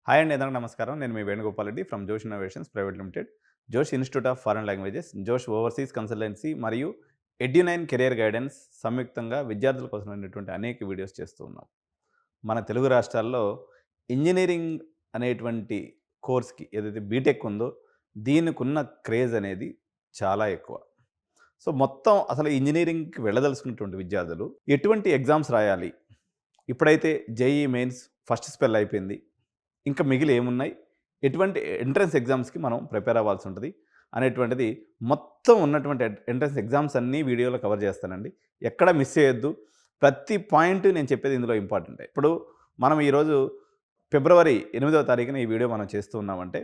Hi అండి, అందరికీ నమస్కారం. నేను మీ వేణుగోపాల్ రెడ్డి ఫ్రమ్ జోష్ ఇన్నోవేషన్స్ ప్రైవేట్ లిమిటెడ్, జోష్ ఇన్స్టిట్యూట్ ఆఫ్ ఫారెన్ లాంగ్వేజెస్, జోష్ ఓవర్సీస్ కన్సల్టెన్సీ మరియు ఎడ్యు9 కెరియర్ గైడెన్స్ సంయుక్తంగా విద్యార్థుల కోసమైనటువంటి అనేక వీడియోస్ చేస్తూ ఉన్నాం. మన తెలుగు రాష్ట్రాల్లో ఇంజినీరింగ్ అనేటువంటి కోర్స్‌కి ఏదైతే బీటెక్ ఉందో దీనికున్న క్రేజ్ అనేది చాలా ఎక్కువ. సో, మొత్తం అసలు ఇంజినీరింగ్‌కి వెళ్ళదలుచుకున్నటువంటి విద్యార్థులు ఎటువంటి ఎగ్జామ్స్ రాయాలి? ఇప్పుడైతే జేఈఈ మెయిన్స్ ఫస్ట్ స్పెల్ అయిపోయింది. ఇంకా మిగిలి ఏమున్నాయి? ఎటువంటి ఎంట్రన్స్ ఎగ్జామ్స్‌కి మనం ప్రిపేర్ అవ్వాల్సి ఉంటది అనేటువంటిది మొత్తం ఉన్నటువంటి ఎంట్రన్స్ ఎగ్జామ్స్ అన్నీ వీడియోలో కవర్ చేస్తానండి. ఎక్కడ మిస్ చేయొద్దు. ప్రతి పాయింట్ నేను చెప్పేది ఇందులో ఇంపార్టెంటే. ఇప్పుడు మనం ఈరోజు ఫిబ్రవరి 8వ తారీఖున ఈ వీడియో మనం చేస్తూ ఉన్నామంటే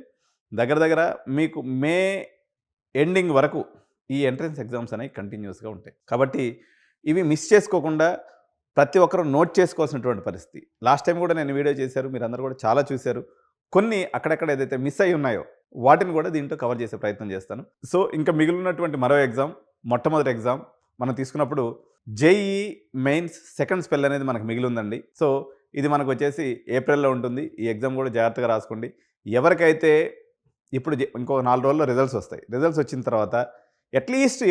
దగ్గర దగ్గర మీకు మే ఎండింగ్ వరకు ఈ ఎంట్రన్స్ ఎగ్జామ్స్ అనేవి కంటిన్యూస్‌గా ఉంటాయి. కాబట్టి ఇవి మిస్ చేసుకోకుండా ప్రతి ఒక్కరు నోట్ చేసుకోవాల్సినటువంటి పరిస్థితి. లాస్ట్ టైం కూడా నేను వీడియో చేశారు. మీరందరూ కూడా చాలా చూశారు. కొన్ని అక్కడక్కడ ఏదైతే మిస్ అయ్యి ఉన్నాయో వాటిని కూడా దీంట్లో కవర్ చేసే ప్రయత్నం చేస్తాను. సో, ఇంకా మిగిలినటువంటి మరో ఎగ్జామ్, మొట్టమొదటి ఎగ్జామ్ మనం తీసుకున్నప్పుడు జేఈఈ మెయిన్స్ సెకండ్ స్పెల్ అనేది మనకు మిగిలిందండి. సో, ఇది మనకు వచ్చేసి ఏప్రిల్‌లో ఉంటుంది. ఈ ఎగ్జామ్ కూడా జాగ్రత్తగా రాసుకోండి. ఎవరికైతే ఇప్పుడు ఇంకో 4 రోజుల్లో రిజల్ట్స్ వస్తాయి. రిజల్ట్స్ వచ్చిన తర్వాత అట్‌లీస్ట్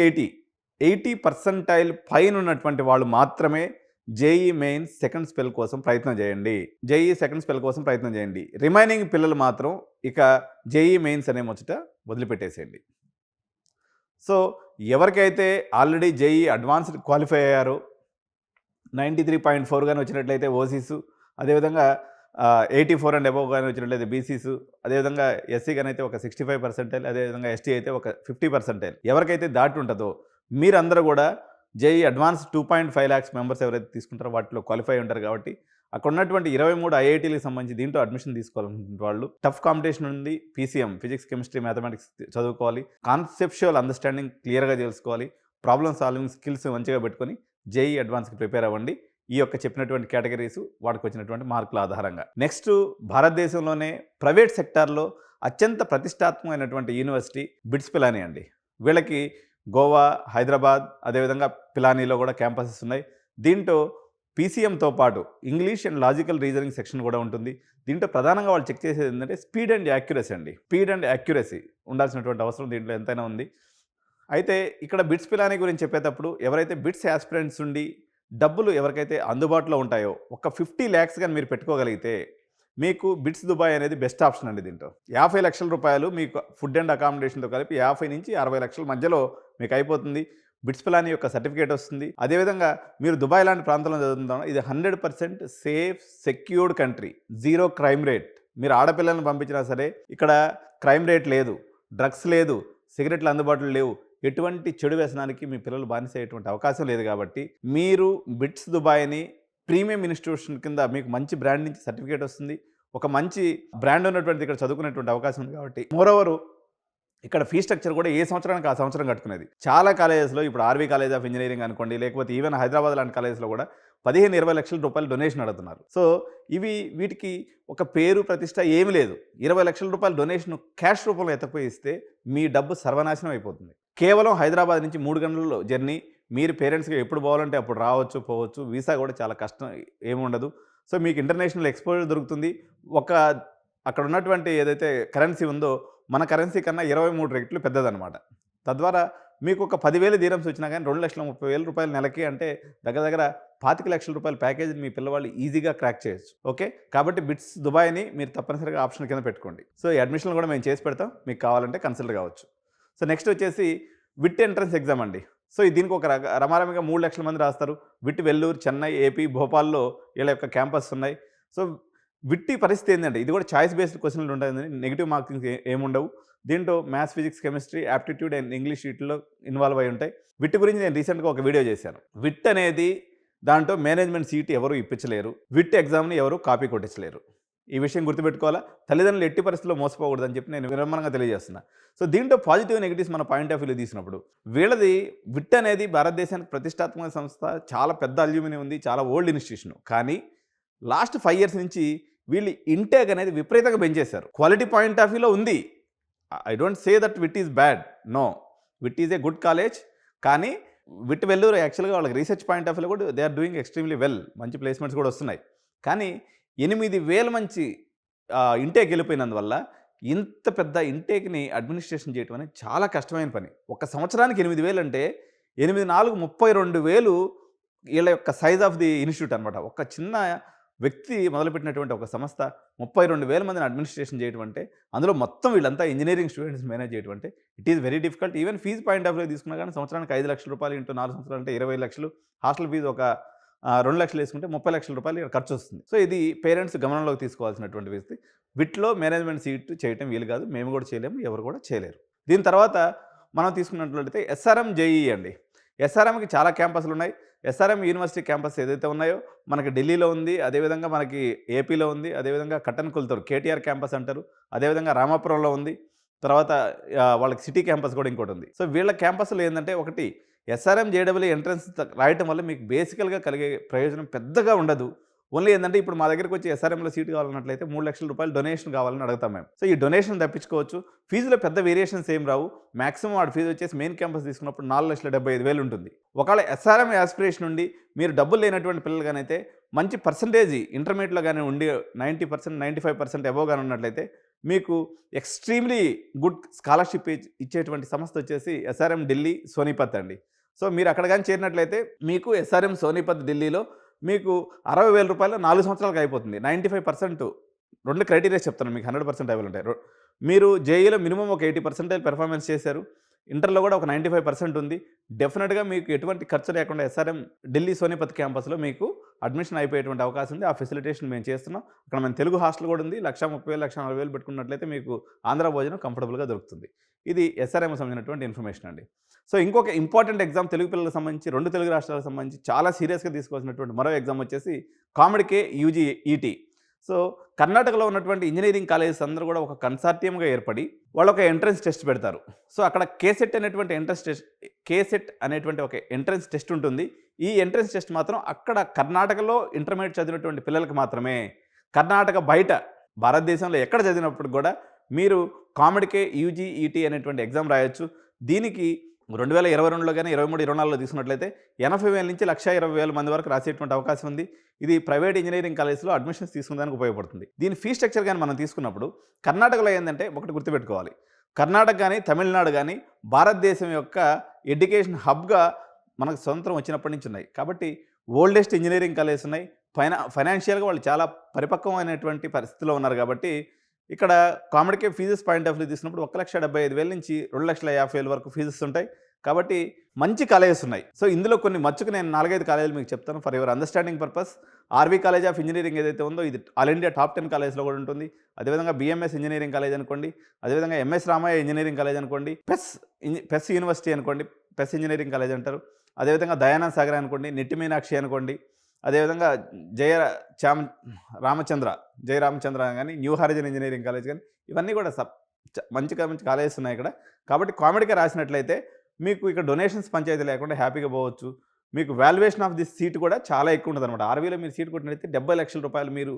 80% పైన ఉన్నటువంటి వాళ్ళు మాత్రమే జేఈఈ మెయిన్స్ సెకండ్ స్పెల్ కోసం ప్రయత్నం చేయండి. జేఈఈ సెకండ్ స్పెల్ కోసం ప్రయత్నం చేయండి. రిమైనింగ్ పిల్లలు మాత్రం ఇక జేఈఈ మెయిన్స్ అనే ముచ్చట వదిలిపెట్టేసేయండి. సో, ఎవరికైతే ఆల్రెడీ జేఈఈ అడ్వాన్స్డ్ క్వాలిఫై అయ్యారో 93.4 గాని వచ్చినట్లయితే ఓసీసు, అదేవిధంగా 84 అండ్ అబోవ్ గాని వచ్చినట్లయితే బీసీసు, అదేవిధంగా ఎస్సీ గానైతే ఒక 65%, అదేవిధంగా ఎస్టీ అయితే ఒక 50%. ఎవరికైతే దాటి ఉంటుందో మీరందరూ కూడా జేఈఈ అడ్వాన్స్ 2.5 lakhs మెంబర్స్ ఎవరైతే తీసుకుంటారో వాటిలో క్వాలిఫై ఉంటారు. కాబట్టి అక్కడ ఉన్నటువంటి 23 ఐఐటీలకు సంబంధించి దీంట్లో అడ్మిషన్ తీసుకోవాలనుకున్న వాళ్ళు టఫ్ కాంపిటీషన్ ఉంది. పీసీఎం ఫిజిక్స్, కెమిస్ట్రీ, మ్యాథమెటిక్స్ చదువుకోవాలి. కాన్సెప్చువల్ అండర్స్టాండింగ్ క్లియర్‌గా తెలుసుకోవాలి. ప్రాబ్లమ్ సాల్వింగ్ స్కిల్స్ మంచిగా పెట్టుకొని జేఈఈ అడ్వాన్స్‌కి ప్రిపేర్ అవ్వండి. ఈ యొక్క చెప్పినటువంటి కేటగిరీస్ వాటికి వచ్చినటువంటి మార్కుల ఆధారంగా. నెక్స్ట్, భారతదేశంలోనే ప్రైవేట్ సెక్టార్‌లో అత్యంత ప్రతిష్టాత్మకమైనటువంటి యూనివర్సిటీ బిట్స్ పిలానీ అండి. వీళ్ళకి గోవా, హైదరాబాద్, అదేవిధంగా పిలానీలో కూడా క్యాంపసెస్ ఉన్నాయి. దీంట్లో పీసీఎంతో పాటు English and logical reasoning section కూడా ఉంటుంది. దీంట్లో ప్రధానంగా వాళ్ళు చెక్ చేసేది ఏంటంటే స్పీడ్ అండ్ యాక్యురసీ అండి. స్పీడ్ అండ్ యాక్యురసీ ఉండాల్సినటువంటి అవసరం దీంట్లో ఎంతైనా ఉంది. అయితే ఇక్కడ బిట్స్ పిలానీ గురించి చెప్పేటప్పుడు ఎవరైతే బిట్స్ యాస్పిరెంట్స్ ఉండి డబ్బులు ఎవరికైతే అందుబాటులో ఉంటాయో ఒక 50 lakhs గాని మీరు పెట్టుకోగలిగితే మీకు బిట్స్ దుబాయ్ అనేది బెస్ట్ ఆప్షన్ అండి. దీంట్లో 50 లక్షల రూపాయలు మీకు ఫుడ్ అండ్ అకామిడేషన్తో కలిపి 50 నుంచి 60 లక్షల మధ్యలో మీకు అయిపోతుంది. బిట్స్ పిలానీ యొక్క సర్టిఫికేట్ వస్తుంది. అదేవిధంగా మీరు దుబాయ్ లాంటి ప్రాంతంలో చదువుతున్నాం, ఇది 100% safe, secured country, zero crime rate. మీరు ఆడపిల్లలను పంపించినా సరే ఇక్కడ క్రైమ్ రేట్ లేదు, డ్రగ్స్ లేదు, సిగరెట్లు అందుబాటులో లేవు. ఎటువంటి చెడు వ్యసనానికి మీ పిల్లలు బానిసయ్యేటువంటి అవకాశం లేదు. కాబట్టి మీరు బిట్స్ దుబాయ్ని ప్రీమియం ఇన్స్టిట్యూషన్ కింద మీకు మంచి బ్రాండ్ నుంచి సర్టిఫికేట్ వస్తుంది. ఒక మంచి బ్రాండ్ ఉన్నటువంటిది ఇక్కడ చదువుకునేటువంటి అవకాశం ఉంది. కాబట్టి మోరోవర్ ఇక్కడ ఫీ స్ట్రక్చర్ కూడా ఏ సంవత్సరానికి ఆ సంవత్సరం కట్టుకునేది. చాలా కాలేజెస్లో ఇప్పుడు ఆర్వీ కాలేజ్ ఆఫ్ ఇంజనీరింగ్ అనుకోండి, లేకపోతే ఈవెన్ హైదరాబాద్ లాంటి కాలేజెస్లో కూడా 15-20 లక్షల రూపాయలు డొనేషన్ అడుగుతున్నారు. సో, వీటికి ఒక పేరు ప్రతిష్ట ఏమీ లేదు. 20 లక్షల రూపాయలు డొనేషన్ క్యాష్ రూపంలో ఎత్తపోయి ఇస్తే మీ డబ్బు సర్వనాశనం అయిపోతుంది. కేవలం హైదరాబాద్ నుంచి 3 గంటలలో జర్నీ. మీరు పేరెంట్స్‌గా ఎప్పుడు పోవాలంటే అప్పుడు రావచ్చు, పోవచ్చు. వీసా కూడా చాలా కష్టం, ఏముండదు. సో, మీకు ఇంటర్నేషనల్ ఎక్స్‌పోజర్ దొరుకుతుంది. అక్కడ ఉన్నటువంటి ఏదైతే కరెన్సీ ఉందో మన కరెన్సీ కన్నా 23 రెట్లు పెద్దదనమాట. తద్వారా మీకు ఒక 10,000 దీరమ్స్ వచ్చినా కానీ 2,30,000 రూపాయలు నెలకి, అంటే దగ్గర దగ్గర 25 లక్షల రూపాయల ప్యాకేజీని మీ పిల్లవాళ్ళు ఈజీగా క్రాక్ చేయొచ్చు. ఓకే, కాబట్టి బిట్స్ దుబాయ్ని మీరు తప్పనిసరిగా ఆప్షన్ కింద పెట్టుకోండి. సో, ఈ అడ్మిషన్లు కూడా మేము చేసి పెడతాం. మీకు కావాలంటే కన్సల్ట్ కావచ్చు. సో, నెక్స్ట్ వచ్చేసి విట్ ఎంట్రన్స్ ఎగ్జామ్ అండి. సో, దీనికి ఒక రమారమిగా 3 లక్షల మంది రాస్తారు. విట్ వెల్లూరు, చెన్నై, ఏపీ, భోపాల్లో వీళ్ళ యొక్క క్యాంపస్ ఉన్నాయి. సో, విట్టి పరిస్థితి ఏంటంటే ఇది కూడా చాయిస్ బేస్డ్ క్వశ్చన్లు ఉంటాయి. నెగిటివ్ మార్కింగ్స్ ఏముండవు. దీంట్లో maths, physics, chemistry, aptitude and English వీటిలో ఇన్వాల్వ్ అయి ఉంటాయి. విట్ గురించి నేను రీసెంట్గా ఒక వీడియో చేశాను. విట్ అనేది దాంట్లో మేనేజ్మెంట్ సీట్ ఎవరు ఇప్పించలేరు. విట్ ఎగ్జామ్ని ఎవరు కాపీ కొట్టించలేరు. ఈ విషయం గుర్తుపెట్టుకోవాలా. తల్లిదండ్రులు ఎట్టి పరిస్థితుల్లో మోసపోకూడదని చెప్పి నేను వినమ్రంగా తెలియజేస్తున్నా. సో, దీంట్లో పాజిటివ్ నెగిటివ్స్ మన పాయింట్ ఆఫ్ వ్యూలో తీసినప్పుడు వీళ్ళది విట్ అనేది భారతదేశానికి ప్రతిష్టాత్మక సంస్థ, చాలా పెద్ద అల్యూమినియం ఉంది, చాలా ఓల్డ్ ఇన్స్టిట్యూషన్. కానీ లాస్ట్ 5 years నుంచి వీళ్ళు ఇంటేక్ అనేది విపరీతంగా పెంచేశారు. క్వాలిటీ పాయింట్ ఆఫ్ వ్యూలో ఉంది. I don't say that VIT is bad, no, VIT is a good college. కానీ విట్ వెల్లూరు యాక్చువల్గా వాళ్ళకి రీసెర్చ్ పాయింట్ ఆఫ్ వ్యూలో కూడా they are doing extremely well, మంచి ప్లేస్మెంట్స్ కూడా వస్తున్నాయి. కానీ 8,000 మంచి ఇంటేక్ వెళ్ళిపోయినందువల్ల ఇంత పెద్ద ఇంటేక్‌ని అడ్మినిస్ట్రేషన్ చేయటం అనేది చాలా కష్టమైన పని. ఒక సంవత్సరానికి 8,000 అంటే 8, 4 32,000 ఈళ్ళ యొక్క సైజ్ ఆఫ్ ది ఇన్‌స్టిట్యూట్ అనమాట. ఒక చిన్న వ్యక్తి మొదలుపెట్టినటువంటి ఒక సంస్థ 32,000 మందిని అడ్మినిస్ట్రేషన్ చేయటం అంటే, అందులో మొత్తం వీళ్ళంతా ఇంజినీరింగ్ స్టూడెంట్స్ మేనేజ్ చేయటం అంటే it is very difficult. Even fees point of view తీసుకున్నా గానీ సంవత్సరానికి రూ. 5,00,000 ఇంటూ 4 సంవత్సరాలు అంటే 20,00,000. హాస్టల్ ఫీజ్ ఒక 2,00,000 వేసుకుంటే రూ. 30,00,000 ఇక్కడ ఖర్చొస్తుంది. సో, ఇది పేరెంట్స్ గమనంలోకి తీసుకోవాల్సినటువంటి వ్యక్తి. వీటిలో మేనేజ్మెంట్ సీట్ చేయటం వీలు కాదు. మేము కూడా చేయలేము. ఎవరు కూడా చేయలేరు. దీని తర్వాత మనం తీసుకున్నట్లయితే ఎస్ఆర్ఎం, జేఈఈ అండి. ఎస్ఆర్ఎంకి చాలా క్యాంపస్‌లున్నాయి. ఎస్ఆర్ఎం యూనివర్సిటీ క్యాంపస్ ఏదైతే ఉన్నాయో మనకి ఢిల్లీలో ఉంది. అదేవిధంగా మనకి ఏపీలో ఉంది. అదేవిధంగా కట్టన్‌కుల్తూరు కేటీఆర్ క్యాంపస్ అంటారు. అదేవిధంగా రామాపురంలో ఉంది. తర్వాత వాళ్ళకి సిటీ క్యాంపస్ కూడా ఇంకోటుంది. సో, వీళ్ళ క్యాంపస్‌లో ఏందంటే ఒకటి ఎస్ఆర్ఎం, జేఈఈ ఎంట్రన్స్ రాయటం వల్ల మీకు బేసికల్‌గా కలిగే ప్రయోజనం పెద్దగా ఉండదు. ఓన్లీ ఏందంటే ఇప్పుడు మా దగ్గరికి వచ్చి ఎస్ఆర్ఎంలో సీట్ కావాలన్నట్లయితే రూ. 3,00,000 డొనేషన్ కావాలని అడుగుతాం మేము. సో, ఈ డొనేషన్ తప్పించుకోవచ్చు. ఫీజులో పెద్ద వేరియేషన్స్ ఏం రావు. మాక్సిమం వాడి ఫీజు వచ్చేసి మెయిన్ క్యాంపస్ తీసుకున్నప్పుడు 4,75,000 ఉంటుంది. ఒకవేళ ఎస్ఆర్ఎం యాస్పిరేషన్ ఉండి మీరు డబ్బులు లేనటువంటి పిల్లలు గానైతే మంచి పర్సంటేజ్ ఇంటర్మీడియట్‌లో గాని ఉండి 90%, 95% అబోవ్ గాని ఉన్నట్లయితే మీకు ఎక్స్‌ట్రీమ్‌లీ గుడ్ స్కాలర్‌షిప్ ఇచ్చేటువంటి సంస్థ వచ్చేసి ఎస్ఆర్ఎం ఢిల్లీ, సోనీపత్ అండి. సో, మీరు అక్కడ గాని చేరినట్లయితే మీకు ఎస్ఆర్ఎం సోనీపత్ ఢిల్లీలో మీకు రూ. 60,000 4 సంవత్సరాలకు అయిపోతుంది. 95% 2 క్రైటీరియాస్ చెప్తాను మీకు 100% అవైలబుల్ ఉంటాయి. మీరు జేఈలో మినిమమ్ ఒక 80% పెర్ఫార్మెన్స్ చేశారు. ఇంటర్‌లో కూడా ఒక 95% ఉంది. డెఫినిట్‌గా మీకు ఎటువంటి ఖర్చు లేకుండా ఎస్ఆర్ఎం ఢిల్లీ, సోనీపత్ క్యాంపస్‌లో మీకు అడ్మిషన్ అయిపోయేటువంటి అవకాశం ఉంది. ఆ ఫెసిలిటేషన్ మేము చేస్తున్నాం. అక్కడ మన తెలుగు హాస్టల్ కూడా ఉంది. 1,30,000, 1,40,000 పెట్టుకున్నట్లయితే మీకు ఆంధ్ర భోజనం కంఫర్టబుల్‌గా దొరుకుతుంది. ఇది ఎస్ఆర్ఎం సంబంధించినటువంటి ఇన్ఫర్మేషన్ అండి. సో, ఇంకొక ఇంపార్టెంట్ ఎగ్జామ్ తెలుగు పిల్లలకు సంబంధించి 2 తెలుగు రాష్ట్రాలకు సంబంధించి చాలా సీరియస్‌గా తీసుకోవాల్సినటువంటి మరో ఎగ్జామ్ వచ్చేసి కామెడ్‌కే యూజీ ఈటీ. సో, కర్ణాటకలో ఉన్నటువంటి ఇంజినీరింగ్ కాలేజెస్ అందరూ కూడా ఒక కన్సార్టియంగా ఏర్పడి వాళ్ళు ఒక ఎంట్రన్స్ టెస్ట్ పెడతారు. సో, అక్కడ కేసెట్ అనేటువంటి ఒక ఎంట్రన్స్ టెస్ట్ ఉంటుంది. ఈ ఎంట్రన్స్ టెస్ట్ మాత్రం అక్కడ కర్ణాటకలో ఇంటర్మీడియేట్ చదివినటువంటి పిల్లలకు మాత్రమే. కర్ణాటక బయట భారతదేశంలో ఎక్కడ చదివినప్పుడు కూడా మీరు కామెడ్‌కే యూజీ ఈటీ అనేటువంటి ఎగ్జామ్ రాయొచ్చు. దీనికి 2022లో గానీ 23, 24లో తీసుకున్నట్లయితే 80,000 నుంచి 1,20,000 మంది వరకు రాసేటువంటి అవకాశం ఉంది. ఇది ప్రైవేట్ ఇంజినీరింగ్ కాలేజ్‌లో అడ్మిషన్స్ తీసుకునేదానికి ఉపయోగపడుతుంది. దీని ఫీ స్ట్రక్చర్ గాని మనం తీసుకున్నప్పుడు కర్ణాటకలో ఏందంటే ఒకటి గుర్తుపెట్టుకోవాలి. కర్ణాటక గానీ, తమిళనాడు గానీ భారతదేశం యొక్క ఎడ్యుకేషన్ హబ్‌గా మనకు స్వతంత్రం వచ్చినప్పటి నుంచి ఉన్నాయి. కాబట్టి ఓల్డెస్ట్ ఇంజినీరింగ్ కాలేజెస్ ఉన్నాయి. ఫైనాన్షియల్‌గా వాళ్ళు చాలా పరిపక్వమైనటువంటి పరిస్థితిలో ఉన్నారు కాబట్టి ఇక్కడ కామెడ్‌కే ఫీజెస్ పాయింట్ ఆఫ్ వ్యూ తీసుకున్నప్పుడు 1,75,000 నుంచి 2,50,000 వరకు ఫీజెస్ ఉంటాయి. కాబట్టి మంచి కాలేజెస్ ఉన్నాయి. సో, ఇందులో కొన్ని మచ్చుకు నేను 4, 5 కాలేజీలు మీకు చెప్తాను for your understanding purpose. RV college of engineering ఏదైతే ఉందో ఇది ఆల్ ఇండియా టాప్ 10 కాలేజ్‌లో కూడా ఉంటుంది. అదేవిధంగా బీఎంఎస్ ఇంజినీరింగ్ కాలేజ్ అనుకోండి. అదేవిధంగా ఎంఎస్ రామయ్య ఇంజినీరింగ్ కాలేజ్ అనుకోండి. పెస్ యూనివర్సిటీ అనుకోండి. పెస్ ఇంజినీరింగ్ కాలేజ్ అంటారు. అదేవిధంగా దయానంద్ సాగర్ అనుకోండి. నిట్టి మీనాక్షి అనుకోండి. అదేవిధంగా జయ రామచంద్ర గానీ, న్యూ హారిజన్ ఇంజినీరింగ్ కాలేజ్ గానీ ఇవన్నీ కూడా మంచి కాలేజెస్ ఉన్నాయి ఇక్కడ. కాబట్టి కామెడ్‌కే రాసినట్లయితే మీకు ఇక్కడ డొనేషన్స్ పంచాయతీ లేకుండా హ్యాపీగా పోవచ్చు. మీకు వాల్యుయేషన్ ఆఫ్ దిస్ సీట్ కూడా చాలా ఎక్కువ ఉంటుందన్నమాట. ఆర్‌వీలో మీరు సీట్ కొట్టినట్లయితే రూ. 70,00,000 మీరు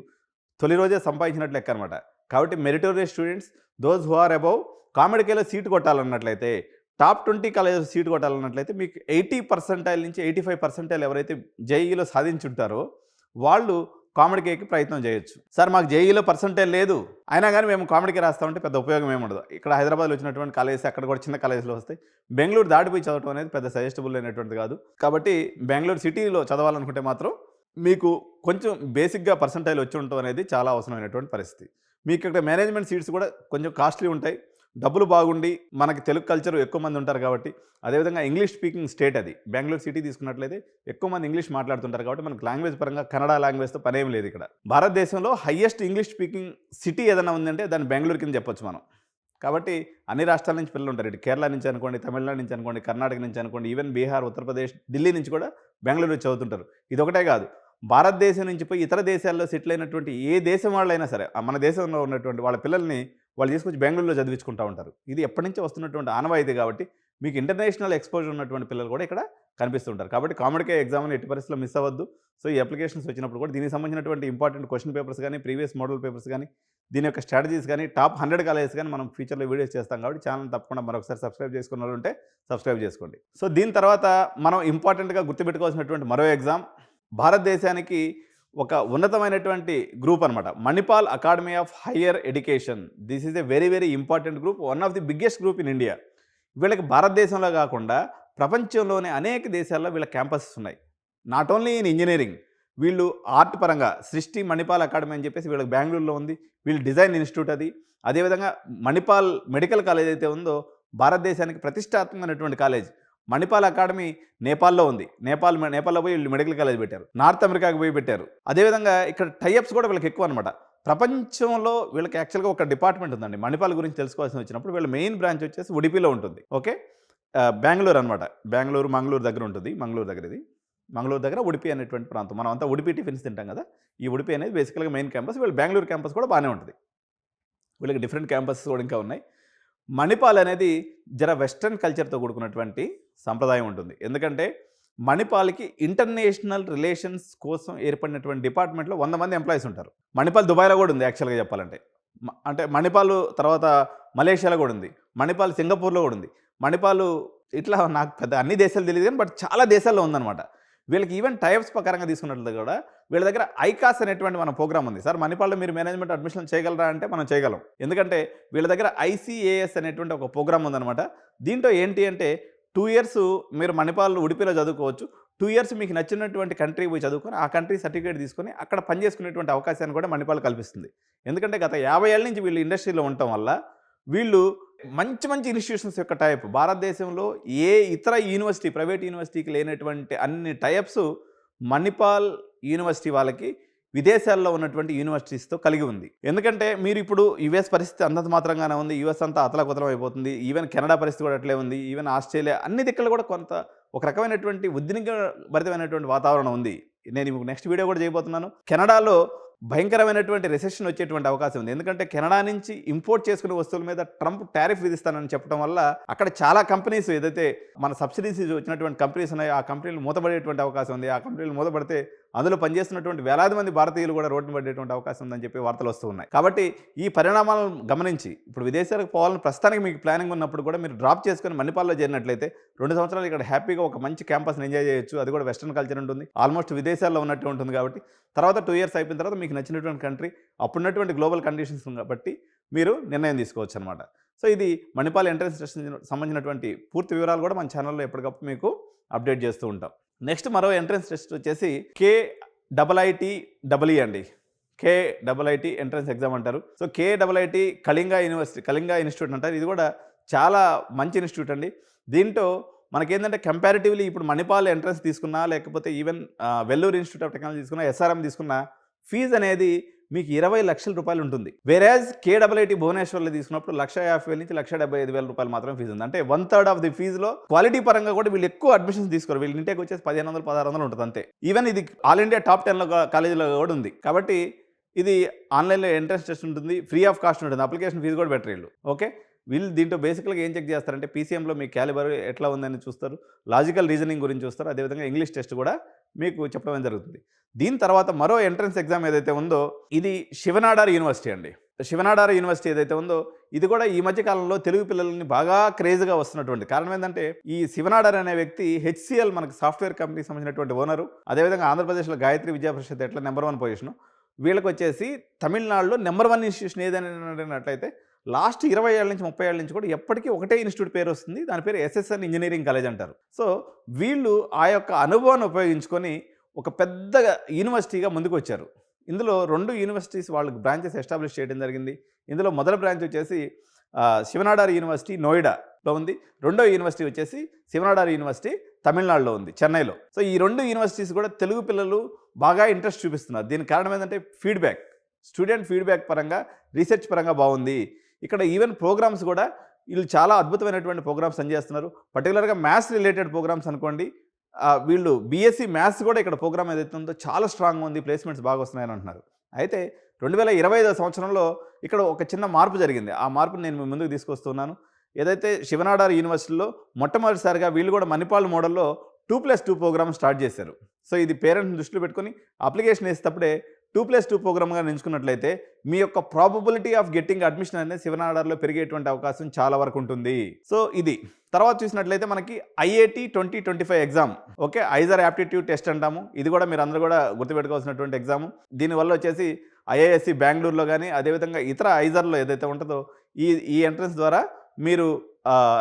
తొలి రోజే సంపాదించినట్లు లెక్క అనమాట. కాబట్టి meritorious students those who are above కామెడ్‌కేలో సీట్ కొట్టాలన్నట్లయితే టాప్ 20 కాలేజెస్ సీట్ కొట్టాలన్నట్లయితే మీకు 80% నుంచి 85% ఎవరైతే జేఈఈలో సాధించుంటారో వాళ్ళు కామెడ్‌కేకి ప్రయత్నం చేయొచ్చు. సార్ మాకు జేఈఈలో పర్సెంటేజ్ లేదు. అయినా కానీ మేము కామెడ్‌కే రాస్తామంటే పెద్ద ఉపయోగం ఏమి ఉండదు. ఇక్కడ హైదరాబాద్‌లో వచ్చినటువంటి కాలేజెస్ అక్కడ కూడా చిన్న కాలేజెస్‌లో వస్తాయి. బెంగుళూరు దాటిపోయి చదవడం అనేది పెద్ద సజెస్టబుల్ అయినటువంటిది కాదు. కాబట్టి బెంగుళూరు సిటీలో చదవాలనుకుంటే మాత్రం మీకు కొంచెం బేసిక్‌గా పర్సెంటేజ్ వచ్చి ఉండటం అనేది చాలా అవసరమైనటువంటి పరిస్థితి. మీకు ఇక్కడ మేనేజ్మెంట్ సీట్స్ కూడా కొంచెం కాస్ట్లీ ఉంటాయి. డబ్బులు బాగుండి మనకి తెలుగు కల్చర్ ఎక్కువ మంది ఉంటారు కాబట్టి అదేవిధంగా ఇంగ్లీష్ స్పీకింగ్ స్టేట్ అది. బెంగుళూరు సిటీ తీసుకున్నట్లయితే ఎక్కువ మంది ఇంగ్లీష్ మాట్లాడుతుంటారు కాబట్టి మనకు లాంగ్వేజ్ పరంగా కన్నడ లాంగ్వేజ్తో పనేం లేదు ఇక్కడ. భారతదేశంలో హైయెస్ట్ ఇంగ్లీష్ స్పీకింగ్ సిటీ ఏదైనా ఉందంటే దాన్ని బెంగుళూరు కింద చెప్పొచ్చు మనం. కాబట్టి అన్ని రాష్ట్రాల నుంచి పిల్లలు ఉంటారు. ఇటు కేరళ నుంచి అనుకోండి, తమిళనాడు నుంచి అనుకోండి, కర్ణాటక నుంచి అనుకోండి, ఈవెన్ బీహార్, ఉత్తరప్రదేశ్, ఢిల్లీ నుంచి కూడా బెంగుళూరు చదువుతుంటారు. ఇదొకటే కాదు, భారతదేశం నుంచి పోయి ఇతర దేశాల్లో సెటిల్ అయినటువంటి ఏ దేశం వాళ్ళైనా సరే మన దేశంలో ఉన్నటువంటి వాళ్ళ పిల్లల్ని వాళ్ళు తీసుకొచ్చి బెంగళూరులో చదివించుకుంటూ ఉంటారు. ఇది ఎప్పటి నుంచి వస్తున్నటువంటి ఆనవాయితీ కాబట్టి మీకు ఇంటర్నేషనల్ ఎక్స్పోజర్ ఉన్నటువంటి పిల్లలు కూడా ఇక్కడ కనిపిస్తుంటారు. కాబట్టి కామెడ్‌కే ఎగ్జామ్ని ఎట్టి పరిస్థితుల్లో మిస్ అవ్వద్దు. సో ఈ అప్లికేషన్స్ వచ్చినప్పుడు కూడా దీనికి సంబంధించినటువంటి ఇంపార్టెంట్ క్వశ్చన్ పేపర్స్ కానీ, ప్రీవియస్ మోడల్ పేపర్స్ కానీ, దీని యొక్క స్ట్రాటజీస్ కానీ, టాప్ 100 కాలేజెస్ కానీ మనం ఫ్యూచర్లో వీడియోస్ చేస్తాం కాబట్టి ఛానల్ తప్పకుండా మరొకసారి సబ్స్క్రైబ్ చేసుకున్న వాళ్ళు ఉంటే సబ్స్క్రైబ్ చేసుకోండి. సో దీని తర్వాత మనం ఇంపార్టెంట్గా గుర్తుపెట్టుకోవాల్సినటువంటి మరో ఎగ్జామ్, భారతదేశానికి ఒక ఉన్నతమైనటువంటి గ్రూప్ అనమాట. Manipal academy of higher education. This is a very very important group. One of the biggest group in India. వీళ్ళకి భారతదేశంలో కాకుండా ప్రపంచంలోని అనేక దేశాల్లో వీళ్ళ క్యాంపసెస్ ఉన్నాయి. నాట్ ఓన్లీ ఇన్ ఇంజినీరింగ్, వీళ్ళు ఆర్ట్ పరంగా సృష్టి మణిపాల్ అకాడమీ అని చెప్పేసి వీళ్ళకి బెంగళూరులో ఉంది. వీళ్ళు డిజైన్ ఇన్స్టిట్యూట్ అది. అదేవిధంగా మణిపాల్ మెడికల్ కాలేజ్ అయితే ఉందో భారతదేశానికి ప్రతిష్టాత్మకమైనటువంటి కాలేజ్. మణిపాల్ అకాడమీ నేపాల్లో ఉంది. నేపాల్లో పోయి వీళ్ళు మెడికల్ కాలేజ్ పెట్టారు. నార్త్ అమెరికాకి పోయి పెట్టారు. అదేవిధంగా ఇక్కడ టైఅప్స్ కూడా వీళ్ళకి ఎక్కువ అనమాట. ప్రపంచంలో వీళ్ళకి యాక్చువల్గా ఒక డిపార్ట్మెంట్ ఉందండి. మణిపాల్ గురించి తెలుసుకోవాల్సి వచ్చినప్పుడు వీళ్ళ మెయిన్ బ్రాంచ్ వచ్చేసి ఉడిపిలో ఉంటుంది. ఓకే, బెంగళూరు అనమాట. మంగళూరు దగ్గర ఉంటుంది. మంగళూరు దగ్గర ఉడిపి అనేటువంటి ప్రాంతం. మనం అంతా ఉడిపి టిఫిన్స్ తింటాం కదా. ఈ ఉడిపి అనేది బేసికల్గా మెయిన్ క్యాంపస్. వీళ్ళు బెంగళూరు క్యాంపస్ కూడా బాగానే ఉంటుంది. వీళ్ళకి డిఫరెంట్ క్యాంపసెస్ కూడా ఇంకా ఉన్నాయి. మణిపాల్ అనేది జర వెస్ట్రన్ కల్చర్తో కూడుకున్నటువంటి సంప్రదాయం ఉంటుంది. ఎందుకంటే మణిపాల్కి ఇంటర్నేషనల్ రిలేషన్స్ కోసం ఏర్పడినటువంటి డిపార్ట్మెంట్లో 100 మంది ఎంప్లాయీస్ ఉంటారు. మణిపాల్ దుబాయ్లో కూడా ఉంది యాక్చువల్గా చెప్పాలంటే. అంటే మణిపాల్ తర్వాత మలేషియాలో కూడా ఉంది. మణిపాల్ సింగపూర్లో కూడా ఉంది. మణిపాల్ ఇట్లా నాకు పెద్ద అన్ని దేశాలు తెలియదు కానీ బట్ చాలా దేశాల్లో ఉందన్నమాట. వీళ్ళకి ఈవెన్ టైప్స్ ప్రకారంగా తీసుకున్నట్లు కూడా వీళ్ళ దగ్గర ఐకాస్ అనేటువంటి మన ప్రోగ్రామ్ ఉంది. సార్ మణిపాల్లో మీరు మేనేజ్మెంట్ అడ్మిషన్ చేయగలరా అంటే మనం చేయగలం. ఎందుకంటే వీళ్ళ దగ్గర ICAS అనేటువంటి ఒక ప్రోగ్రామ్ ఉందన్నమాట. దీంట్లో ఏంటి అంటే 2 years మీరు మణిపాల్ ఉడిపిలో చదువుకోవచ్చు. 2 years మీకు నచ్చినటువంటి కంట్రీ పోయి చదువుకొని ఆ కంట్రీ సర్టిఫికేట్ తీసుకొని అక్కడ పనిచేసుకునేటువంటి అవకాశాన్ని కూడా మణిపాల్ కల్పిస్తుంది. ఎందుకంటే గత 50 ఏళ్ళ నుంచి వీళ్ళు ఇండస్ట్రీలో ఉండటం వల్ల వీళ్ళు మంచి ఇన్స్టిట్యూషన్స్ యొక్క టైప్ భారతదేశంలో ఏ ఇతర యూనివర్సిటీ ప్రైవేట్ యూనివర్సిటీకి లేనటువంటి అన్ని టైప్స్ మణిపాల్ యూనివర్సిటీ వాళ్ళకి విదేశాల్లో ఉన్నటువంటి యూనివర్సిటీస్తో కలిగి ఉంది. ఎందుకంటే మీరు ఇప్పుడు యుఎస్ పరిస్థితి అంతంత మాత్రంగానే ఉంది. యుఎస్ అంతా అతలకుతలం అయిపోతుంది. ఈవెన్ కెనడా పరిస్థితి కూడా అట్లే ఉంది. ఈవెన్ ఆస్ట్రేలియా అన్ని దిక్కులు కూడా కొంత ఒక రకమైనటువంటి ఉద్విగ్నభరితమైనటువంటి వాతావరణం ఉంది. నేను మీకు నెక్స్ట్ వీడియో కూడా చేయబోతున్నాను. కెనడాలో భయంకరమైనటువంటి రెసెషన్ వచ్చేటువంటి అవకాశం ఉంది. ఎందుకంటే కెనడా నుంచి ఇంపోర్ట్ చేసుకునే వస్తువుల మీద ట్రంప్ టారిఫ్ విధిస్తానని చెప్పడం వల్ల అక్కడ చాలా కంపెనీస్ ఏదైతే మన సబ్సిడీస్ వచ్చినటువంటి కంపెనీస్ ఉన్నాయో ఆ కంపెనీలు మూతపడేటువంటి అవకాశం ఉంది. ఆ కంపెనీలు మూతపడితే అందులో పనిచేస్తున్నటువంటి వేలాది మంది భారతీయులు కూడా రోడ్డున పడేటువంటి అవకాశం ఉందని చెప్పి వార్తలు వస్తూ ఉన్నాయి. కాబట్టి ఈ పరిణామాలను గమనించి ఇప్పుడు విదేశాలకు పోవాలని ప్రస్తుతానికి మీకు ప్లానింగ్ ఉన్నప్పుడు కూడా మీరు డ్రాప్ చేసుకుని మణిపాల్లో చేరినట్లయితే 2 సంవత్సరాలు ఇక్కడ హ్యాపీగా ఒక మంచి క్యాంపస్ని ఎంజాయ్ చేయొచ్చు. అది కూడా వెస్ట్రన్ కల్చర్ ఉంటుంది. ఆల్మోస్ట్ విదేశాల్లో ఉన్నట్టు ఉంటుంది. కాబట్టి తర్వాత 2 years అయిపోయిన తర్వాత మీకు నచ్చినటువంటి కంట్రీ అప్పుడున్నటువంటి గ్లోబల్ కండిషన్స్ బట్టి మీరు నిర్ణయం తీసుకోవచ్చు అనమాట. సో ఇది మణిపాల్ ఎంట్రన్స్ టెస్ట్ సంబంధించినటువంటి పూర్తి వివరాలు కూడా మన ఛానల్లో ఎప్పటికప్పుడు మీకు అప్డేట్ చేస్తూ ఉంటాం. నెక్స్ట్ మరో ఎంట్రన్స్ టెస్ట్ వచ్చేసి KIIT అండి. KIIT ఎంట్రన్స్ ఎగ్జామ్ అంటారు. సో KIIT కళింగ ఇన్స్టిట్యూట్ అంటారు. ఇది కూడా చాలా మంచి ఇన్స్టిట్యూట్ అండి. దీంట్లో మనకేంటంటే కంపారిటివ్లీ ఇప్పుడు మణిపాల్ ఎంట్రన్స్ తీసుకున్నా లేకపోతే even Vellore institute of technology తీసుకున్నా SRM తీసుకున్నా ఫీజు అనేది మీకు 20 లక్షల రూపాయలు ఉంటుంది. వేరేజ్ KIIT భువనేశ్వర్లో తీసుకున్నప్పుడు 1,50,000 నుంచి 1,75,000 రూపాయలు మాత్రం ఫీజు ఉంది. అంటే 1/3 ఆఫ్ ది ఫీజులో క్వాలిటీ పరంగా కూడా వీళ్ళు ఎక్కువ అడ్మిషన్స్ తీసుకోరు. వీళ్ళు ఇంటికి వచ్చేసి 1,500 1,600 ఉంటుంది అంతే. ఈవెన్ ఇది ఆల్ ఇండియా టాప్ 10 కాలేజీలో కూడా ఉంది. కాబట్టి ఇది ఆన్లైన్లో ఎంట్రన్స్ టెస్ట్ ఉంటుంది. ఫ్రీ ఆఫ్ కాస్ట్ ఉంటుంది. అప్లికేషన్ ఫీజు కూడా బెటర్ వీళ్ళు. ఓకే, వీళ్ళు దీంట్లో బేసికల్గా ఏం చెక్ చేస్తారంటే PCMలో మీ క్యాలిబర్ ఎట్లా ఉందని చూస్తారు. లాజికల్ రీజనింగ్ గురించి చూస్తారు. అదేవిధంగా ఇంగ్లీష్ టెస్ట్ కూడా మీకు చెప్పడం జరుగుతుంది. దీని తర్వాత మరో ఎంట్రన్స్ ఎగ్జామ్ ఏదైతే ఉందో ఇది శివనాడార్ యూనివర్సిటీ అండి. శివనాడార్ యూనివర్సిటీ ఏదైతే ఉందో ఇది కూడా ఈ మధ్య కాలంలో తెలుగు పిల్లల్ని బాగా క్రేజ్గా వస్తున్నటువంటి కారణం ఏంటంటే ఈ శివనాడార్ అనే వ్యక్తి HCL మనకి సాఫ్ట్వేర్ కంపెనీకి సంబంధించినటువంటి ఓనరు. అదేవిధంగా ఆంధ్రప్రదేశ్లో గాయత్రి విద్యా పరిషత్ ఎట్లా నెంబర్ 1 పొజిషను, వీళ్ళకి వచ్చేసి తమిళనాడులో నెంబర్ 1 ఇన్స్టిట్యూషన్ ఏదైనట్లయితే లాస్ట్ 20 ఏళ్ళ నుంచి 30 ఏళ్ళ నుంచి కూడా ఎప్పటికీ ఒకటే ఇన్స్టిట్యూట్ పేరు వస్తుంది. దాని పేరు SSN ఇంజనీరింగ్ కాలేజ్ అంటారు. సో వీళ్ళు ఆ యొక్క అనుభవాన్ని ఉపయోగించుకొని ఒక పెద్ద యూనివర్సిటీగా ముందుకు వచ్చారు. ఇందులో 2 యూనివర్సిటీస్ వాళ్ళకి బ్రాంచెస్ ఎస్టాబ్లిష్ చేయడం జరిగింది. ఇందులో మొదటి బ్రాంచ్ వచ్చేసి శివనాడార్ యూనివర్సిటీ నోయిడాలో ఉంది. రెండో యూనివర్సిటీ వచ్చేసి శివనాడార్ యూనివర్సిటీ తమిళనాడులో ఉంది, చెన్నైలో. సో ఈ 2 యూనివర్సిటీస్ కూడా తెలుగు పిల్లలు బాగా ఇంట్రెస్ట్ చూపిస్తున్నారు. దీనికి కారణం ఏంటంటే స్టూడెంట్ ఫీడ్బ్యాక్ పరంగా రీసెర్చ్ పరంగా బాగుంది. ఇక్కడ ఈవెన్ ప్రోగ్రామ్స్ కూడా వీళ్ళు చాలా అద్భుతమైనటువంటి ప్రోగ్రామ్స్ పనిచేస్తున్నారు. పర్టికులర్గా మ్యాథ్స్ రిలేటెడ్ ప్రోగ్రామ్స్ అనుకోండి. వీళ్ళు BSc మ్యాథ్స్ కూడా ఇక్కడ ప్రోగ్రామ్ ఏదైతే ఉందో చాలా స్ట్రాంగ్ ఉంది. ప్లేస్మెంట్స్ బాగా వస్తున్నాయని అంటున్నారు. అయితే 2025 సంవత్సరంలో ఇక్కడ ఒక చిన్న మార్పు జరిగింది. ఆ మార్పుని నేను మీ ముందుకు తీసుకొస్తున్నాను. ఏదైతే శివనాడార్ యూనివర్సిటీలో మొట్టమొదటిసారిగా వీళ్ళు కూడా మణిపాల్ మోడల్లో 2+2 ప్రోగ్రామ్ స్టార్ట్ చేశారు. సో ఇది పేరెంట్స్ని దృష్టిలో పెట్టుకొని అప్లికేషన్ వేసేటప్పుడే 2+2 ప్రోగ్రామ్గా ఎంచుకున్నట్లయితే మీ యొక్క ప్రాబబిలిటీ ఆఫ్ గెట్టింగ్ అడ్మిషన్ అనేది 7 ఆర్డర్లో పెరిగేటువంటి అవకాశం చాలా వరకు ఉంటుంది. సో ఇది తర్వాత చూసినట్లయితే మనకి IIT 2025 exam, okay, IISER aptitude test అంటాము. ఇది కూడా మీరు అందరూ కూడా గుర్తుపెట్టుకోవాల్సినటువంటి ఎగ్జామ్. దీనివల్ల వచ్చేసి ఐఐఎస్సి బెంగళూరులో కానీ అదేవిధంగా ఇతర ఐజర్లో ఏదైతే ఉంటుందో ఈ ఎంట్రన్స్ ద్వారా మీరు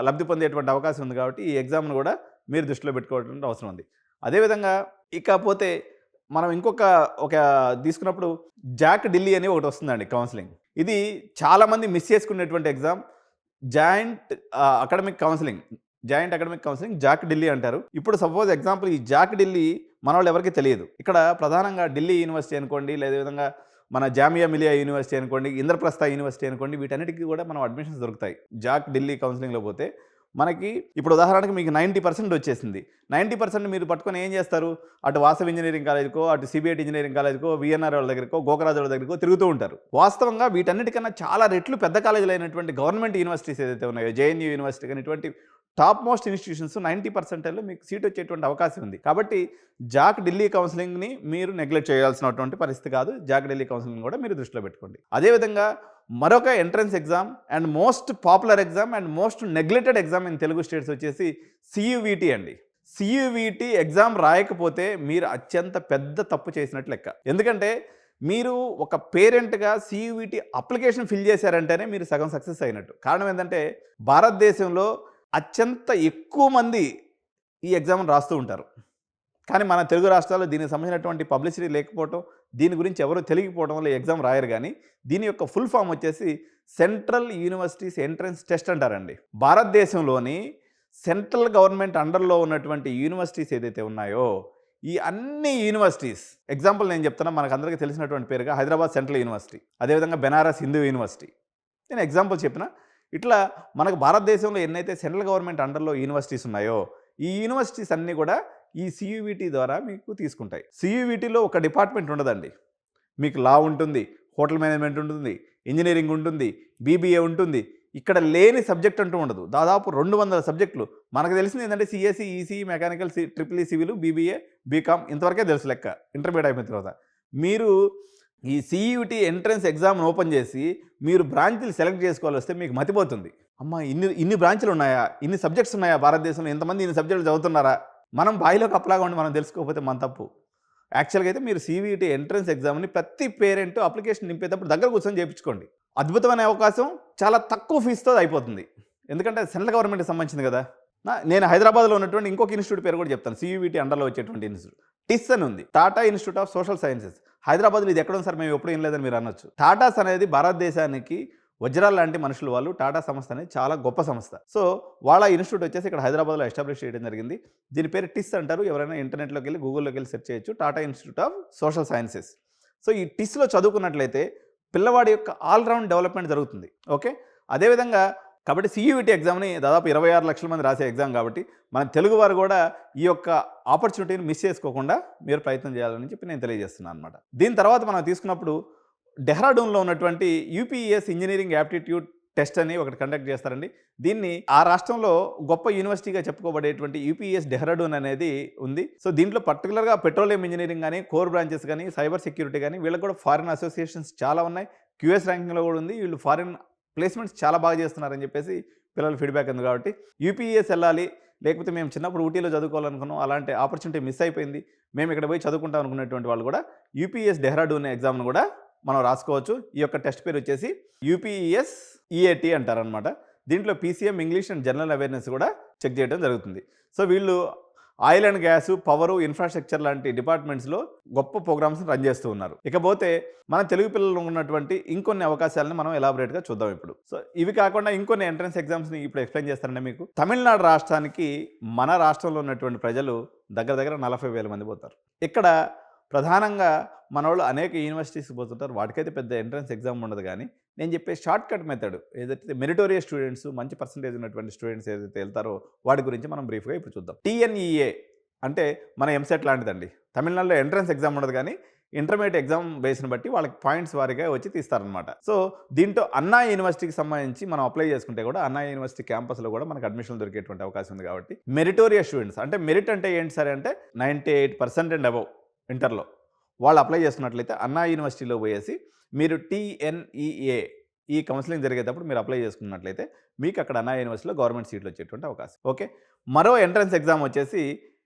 లబ్ధి పొందేటువంటి అవకాశం ఉంది. కాబట్టి ఈ ఎగ్జామ్ను కూడా మీరు దృష్టిలో పెట్టుకోవాల్సిన అవసరం ఉంది. అదేవిధంగా ఇకపోతే మనం ఒక తీసుకున్నప్పుడు జాక్ ఢిల్లీ అని ఒకటి వస్తుందండి కౌన్సిలింగ్. ఇది చాలామంది మిస్ చేసుకునేటువంటి exam. Joint academic counselling Jack Delhi అంటారు. ఇప్పుడు సపోజ్ ఎగ్జాంపుల్ ఈ జాక్ ఢిల్లీ మన వాళ్ళు ఎవరికి తెలియదు. ఇక్కడ ప్రధానంగా ఢిల్లీ యూనివర్సిటీ అనుకోండి, లేదా మన జామియా మిలియా యూనివర్సిటీ అనుకోండి, ఇంద్రప్రస్థ యూనివర్సిటీ అనుకోండి, వీటన్నిటికీ కూడా మనం అడ్మిషన్స్ దొరుకుతాయి. జాక్ ఢిల్లీ కౌన్సిలింగ్లో పోతే మనకి ఇప్పుడు ఉదాహరణకి మీకు 90% వచ్చేసింది. 90% మీరు పట్టుకొని ఏం చేస్తారు? అటు వాసవ్ ఇంజనీరింగ్ కాలేజ్కో, అటు సిబిఐటి ఇంజనీరింగ్ కాలేజ్కో, విఎన్ఆర్ వాళ్ళ దగ్గరకో, గోకరాజు వాళ్ళ దగ్గరకో తిరుగుతూ ఉంటారు. వాస్తవంగా వీటన్నిటికన్నా చాలా రెట్లు పెద్ద కాలేజీలు అయినటువంటి గవర్నమెంట్ యూనివర్సిటీస్ ఏదైతే ఉన్నాయో, జేఎన్యూ యూనివర్సిటీ కానీ ఇటువంటి టాప్ మోస్ట్ ఇన్స్టిట్యూషన్స్ 90%లో మీకు సీట్ వచ్చేటువంటి అవకాశం ఉంది. కాబట్టి జాక్ ఢిల్లీ కౌన్సిలింగ్ని మీరు నెగ్లెక్ట్ చేయాల్సినటువంటి పరిస్థితి కాదు. జాక్ ఢిల్లీ కౌన్సిలింగ్ కూడా మీరు దృష్టిలో పెట్టుకోండి. అదేవిధంగా మరొక entrance exam and most popular exam and most neglected exam in Telugu states వచ్చేసి సియువిటి అండి. సియువిటి ఎగ్జామ్ రాయకపోతే మీరు అత్యంత పెద్ద తప్పు చేసినట్లు లెక్క. ఎందుకంటే మీరు ఒక పేరెంట్గా సియువిటి అప్లికేషన్ ఫిల్ చేశారంటేనే మీరు సగం సక్సెస్ అయినట్టు. కారణం ఏంటంటే భారతదేశంలో అత్యంత ఎక్కువ మంది ఈ ఎగ్జామ్ రాస్తూ ఉంటారు. కానీ మన తెలుగు రాష్ట్రాల్లో దీనికి సంబంధించినటువంటి పబ్లిసిటీ లేకపోవడం, దీని గురించి ఎవరు తెలియకపోవడం వల్ల ఎగ్జామ్ రాయరు. కానీ దీని యొక్క ఫుల్ ఫామ్ వచ్చేసి సెంట్రల్ యూనివర్సిటీస్ ఎంట్రన్స్ టెస్ట్ అంటారండి. భారతదేశంలోని సెంట్రల్ గవర్నమెంట్ అండర్లో ఉన్నటువంటి యూనివర్సిటీస్ ఏదైతే ఉన్నాయో ఈ అన్ని యూనివర్సిటీస్, ఎగ్జాంపుల్ నేను చెప్తున్నా, మనకు అందరికీ తెలిసినటువంటి పేరుగా హైదరాబాద్ సెంట్రల్ యూనివర్సిటీ, అదేవిధంగా బెనారస్ హిందూ యూనివర్సిటీ, నేను ఎగ్జాంపుల్ చెప్పిన. ఇట్లా మనకు భారతదేశంలో ఎన్నైతే సెంట్రల్ గవర్నమెంట్ అండర్లో యూనివర్సిటీస్ ఉన్నాయో ఈ యూనివర్సిటీస్ అన్నీ కూడా ఈ సియువిటి ద్వారా మీకు తీసుకుంటాయి. సియువిటిలో ఒక డిపార్ట్మెంట్ ఉండదండి. మీకు లా ఉంటుంది, హోటల్ మేనేజ్మెంట్ ఉంటుంది, ఇంజనీరింగ్ ఉంటుంది, బీబీఏ ఉంటుంది. ఇక్కడ లేని సబ్జెక్ట్ అంటూ ఉండదు. దాదాపు 200 సబ్జెక్టులు. మనకు తెలిసింది ఏంటంటే CSE, ECE, mechanical, triple E civil, BBA, BCom ఇంతవరకే తెలుసు లెక్క. ఇంటర్మీడియట్ అయిపోయిన తర్వాత మీరు ఈ సియుటి ఎంట్రన్స్ ఎగ్జామ్ను ఓపెన్ చేసి మీరు బ్రాంచ్లు సెలెక్ట్ చేసుకోవాలి వస్తే మీకు మతిపోతుంది. అమ్మ ఇన్ని బ్రాంచ్లు ఉన్నాయా, ఇన్ని సబ్జెక్ట్స్ ఉన్నాయా భారతదేశంలో, ఇంతమంది ఇన్ని సబ్జెక్టులు చదువుతున్నారా? మనం బాయిలోకి అప్లాగా ఉండి మనం తెలుసుకోకపోతే మన తప్పు. యాక్చువల్గా అయితే మీరు సివిటి ఎంట్రన్స్ ఎగ్జామ్ని ప్రతి పేరెంట్ అప్లికేషన్ నింపేటప్పుడు దగ్గర కూర్చొని చేయించుకోండి. అద్భుతమైన అవకాశం, చాలా తక్కువ ఫీజుతో అయిపోతుంది. ఎందుకంటే సెంట్రల్ గవర్నమెంట్కి సంబంధించింది కదా. నేను హైదరాబాద్లో ఉన్నటువంటి ఇంకొక ఇన్స్టిట్యూట్ పేరు కూడా చెప్తాను. సియువిటి అండర్లో వచ్చేటువంటి ఇన్స్టిట్యూట్ టిస్ అని ఉంది, Tata institute of social sciences. హైదరాబాద్లో ఇది ఎక్కడ ఉంది సార్, మేము ఎప్పుడు ఏం లేదని మీరు అనొచ్చు. టాటాస్ అనేది భారతదేశానికి వజ్రాలు లాంటి మనుషులు వాళ్ళు. టాటా సంస్థ అనేది చాలా గొప్ప సంస్థ. సో వాళ్ళ ఇన్స్టిట్యూట్ వచ్చేసి ఇక్కడ హైదరాబాద్లో ఎస్టాబ్లిష్ చేయడం జరిగింది. దీని పేరు టిస్ అంటారు. ఎవరైనా ఇంటర్నెట్లోకి వెళ్ళి గూగుల్లోకి వెళ్ళి సెర్చ్ చేయొచ్చు, Tata institute of social sciences. So ఈ టిస్లో చదువుకున్నట్లయితే పిల్లవాడి యొక్క ఆల్రౌండ్ డెవలప్మెంట్ జరుగుతుంది. ఓకే, అదేవిధంగా కాబట్టి సియువిటి ఎగ్జామ్ని దాదాపు 26 లక్షల మంది రాసే ఎగ్జామ్ కాబట్టి మన తెలుగు వారు కూడా ఈ యొక్క ఆపర్చునిటీని మిస్ చేసుకోకుండా మీరు ప్రయత్నం చేయాలని చెప్పి నేను తెలియజేస్తున్నాను అనమాట. దీని తర్వాత మనం తీసుకున్నప్పుడు డెహ్రాడూన్లో ఉన్నటువంటి యూపీఎస్ ఇంజనీరింగ్ యాప్టిట్యూడ్ టెస్ట్ అని ఒకటి కండక్ట్ చేస్తారండి. దీన్ని ఆ రాష్ట్రంలో గొప్ప యూనివర్సిటీగా చెప్పుకోబడేటువంటి యూపీఎస్ డెహ్రాడూన్ అనేది ఉంది. సో దీంట్లో పర్టికులర్గా పెట్రోలియం ఇంజనీరింగ్ కానీ, కోర్ బ్రాంచెస్ కానీ, సైబర్ సెక్యూరిటీ కానీ, వీళ్ళకి కూడా ఫారిన్ అసోసియేషన్స్ చాలా ఉన్నాయి. క్యూఎస్ ర్యాంకింగ్లో కూడా ఉంది. వీళ్ళు ఫారిన్ ప్లేస్మెంట్స్ చాలా బాగా చేస్తున్నారని చెప్పేసి పిల్లల ఫీడ్బ్యాక్ ఉంది. కాబట్టి యూపీఎస్ వెళ్ళాలి, లేకపోతే మేము చిన్నప్పుడు ఊటీలో చదువుకోవాలనుకున్నాం, అలాంటి ఆపర్చునిటీ మిస్ అయిపోయింది, మేము ఇక్కడ పోయి చదువుకుంటాం అనుకునేటువంటి వాళ్ళు కూడా యూపీఎస్ డెహ్రాడూన్ ఎగ్జామ్ను కూడా మనం రాసుకోవచ్చు. ఈ యొక్క టెస్ట్ పేరు వచ్చేసి యూపీఎస్ ఈఏటీ అంటారనమాట. దీంట్లో PCM, English and general awareness కూడా చెక్ చేయడం జరుగుతుంది. సో వీళ్ళు oil and gas, power, infrastructure లాంటి డిపార్ట్మెంట్స్లో గొప్ప ప్రోగ్రామ్స్ రన్ చేస్తూ ఉన్నారు. ఇకపోతే మన తెలుగు పిల్లలు ఉన్నటువంటి ఇంకొన్ని అవకాశాలను మనం ఎలాబొరేట్గా చూద్దాం ఇప్పుడు. సో ఇవి కాకుండా ఇంకొన్ని ఎంట్రన్స్ ఎగ్జామ్స్ని ఇప్పుడు ఎక్స్ప్లెయిన్ చేస్తానండి మీకు. తమిళనాడు రాష్ట్రానికి మన రాష్ట్రంలో ఉన్నటువంటి ప్రజలు దగ్గర 40,000 మంది పోతారు. ఇక్కడ ప్రధానంగా మన వాళ్ళు అనేక యూనివర్సిటీస్కి పోతుంటారు. వాటికైతే పెద్ద ఎంట్రన్స్ ఎగ్జామ్ ఉండదు. కానీ నేను చెప్పే షార్ట్ కట్ మెథడ్ ఏదైతే మెరిటోరియస్ స్టూడెంట్స్, మంచి పర్సంటేజ్ ఉన్నటువంటి స్టూడెంట్స్ ఏదైతే వెళ్తారో వాటి గురించి మనం బ్రీఫ్గా ఇప్పుడు చూద్దాం. టీఎన్ఈఏ అంటే మన ఎంసెట్ లాంటిదండి. తమిళనాడులో ఎంట్రన్స్ ఎగ్జామ్ ఉండదు, కానీ ఇంటర్మీడియట్ ఎగ్జామ్ బేస్ని బట్టి వాళ్ళకి పాయింట్స్ వారీగా వచ్చి తీస్తారనమాట. సో దీంట్లో అన్నా యూనివర్సిటీకి సంబంధించి మనం అప్లై చేసుకుంటే కూడా అన్నా యూనివర్సిటీ క్యాంపస్లో కూడా మనకు అడ్మిషన్ దొరికేటువంటి అవకాశం ఉంది. కాబట్టి మెరిటోరియస్ స్టూడెంట్స్ అంటే మెరిట్ అంటే ఏంటి సరే అంటే 98% అండ్ అబవ్ ఇంటర్లో వాళ్ళు అప్లై చేసుకున్నట్లయితే అన్నా యూనివర్సిటీలో పోయేసి మీరు TNEA ఈ కౌన్సిలింగ్ జరిగేటప్పుడు మీరు అప్లై చేసుకున్నట్లయితే మీకు అక్కడ అన్నా యూనివర్సిటీలో గవర్నమెంట్ సీట్లు వచ్చేటువంటి అవకాశం. ఓకే. మరో ఎంట్రన్స్ ఎగ్జామ్ వచ్చేసి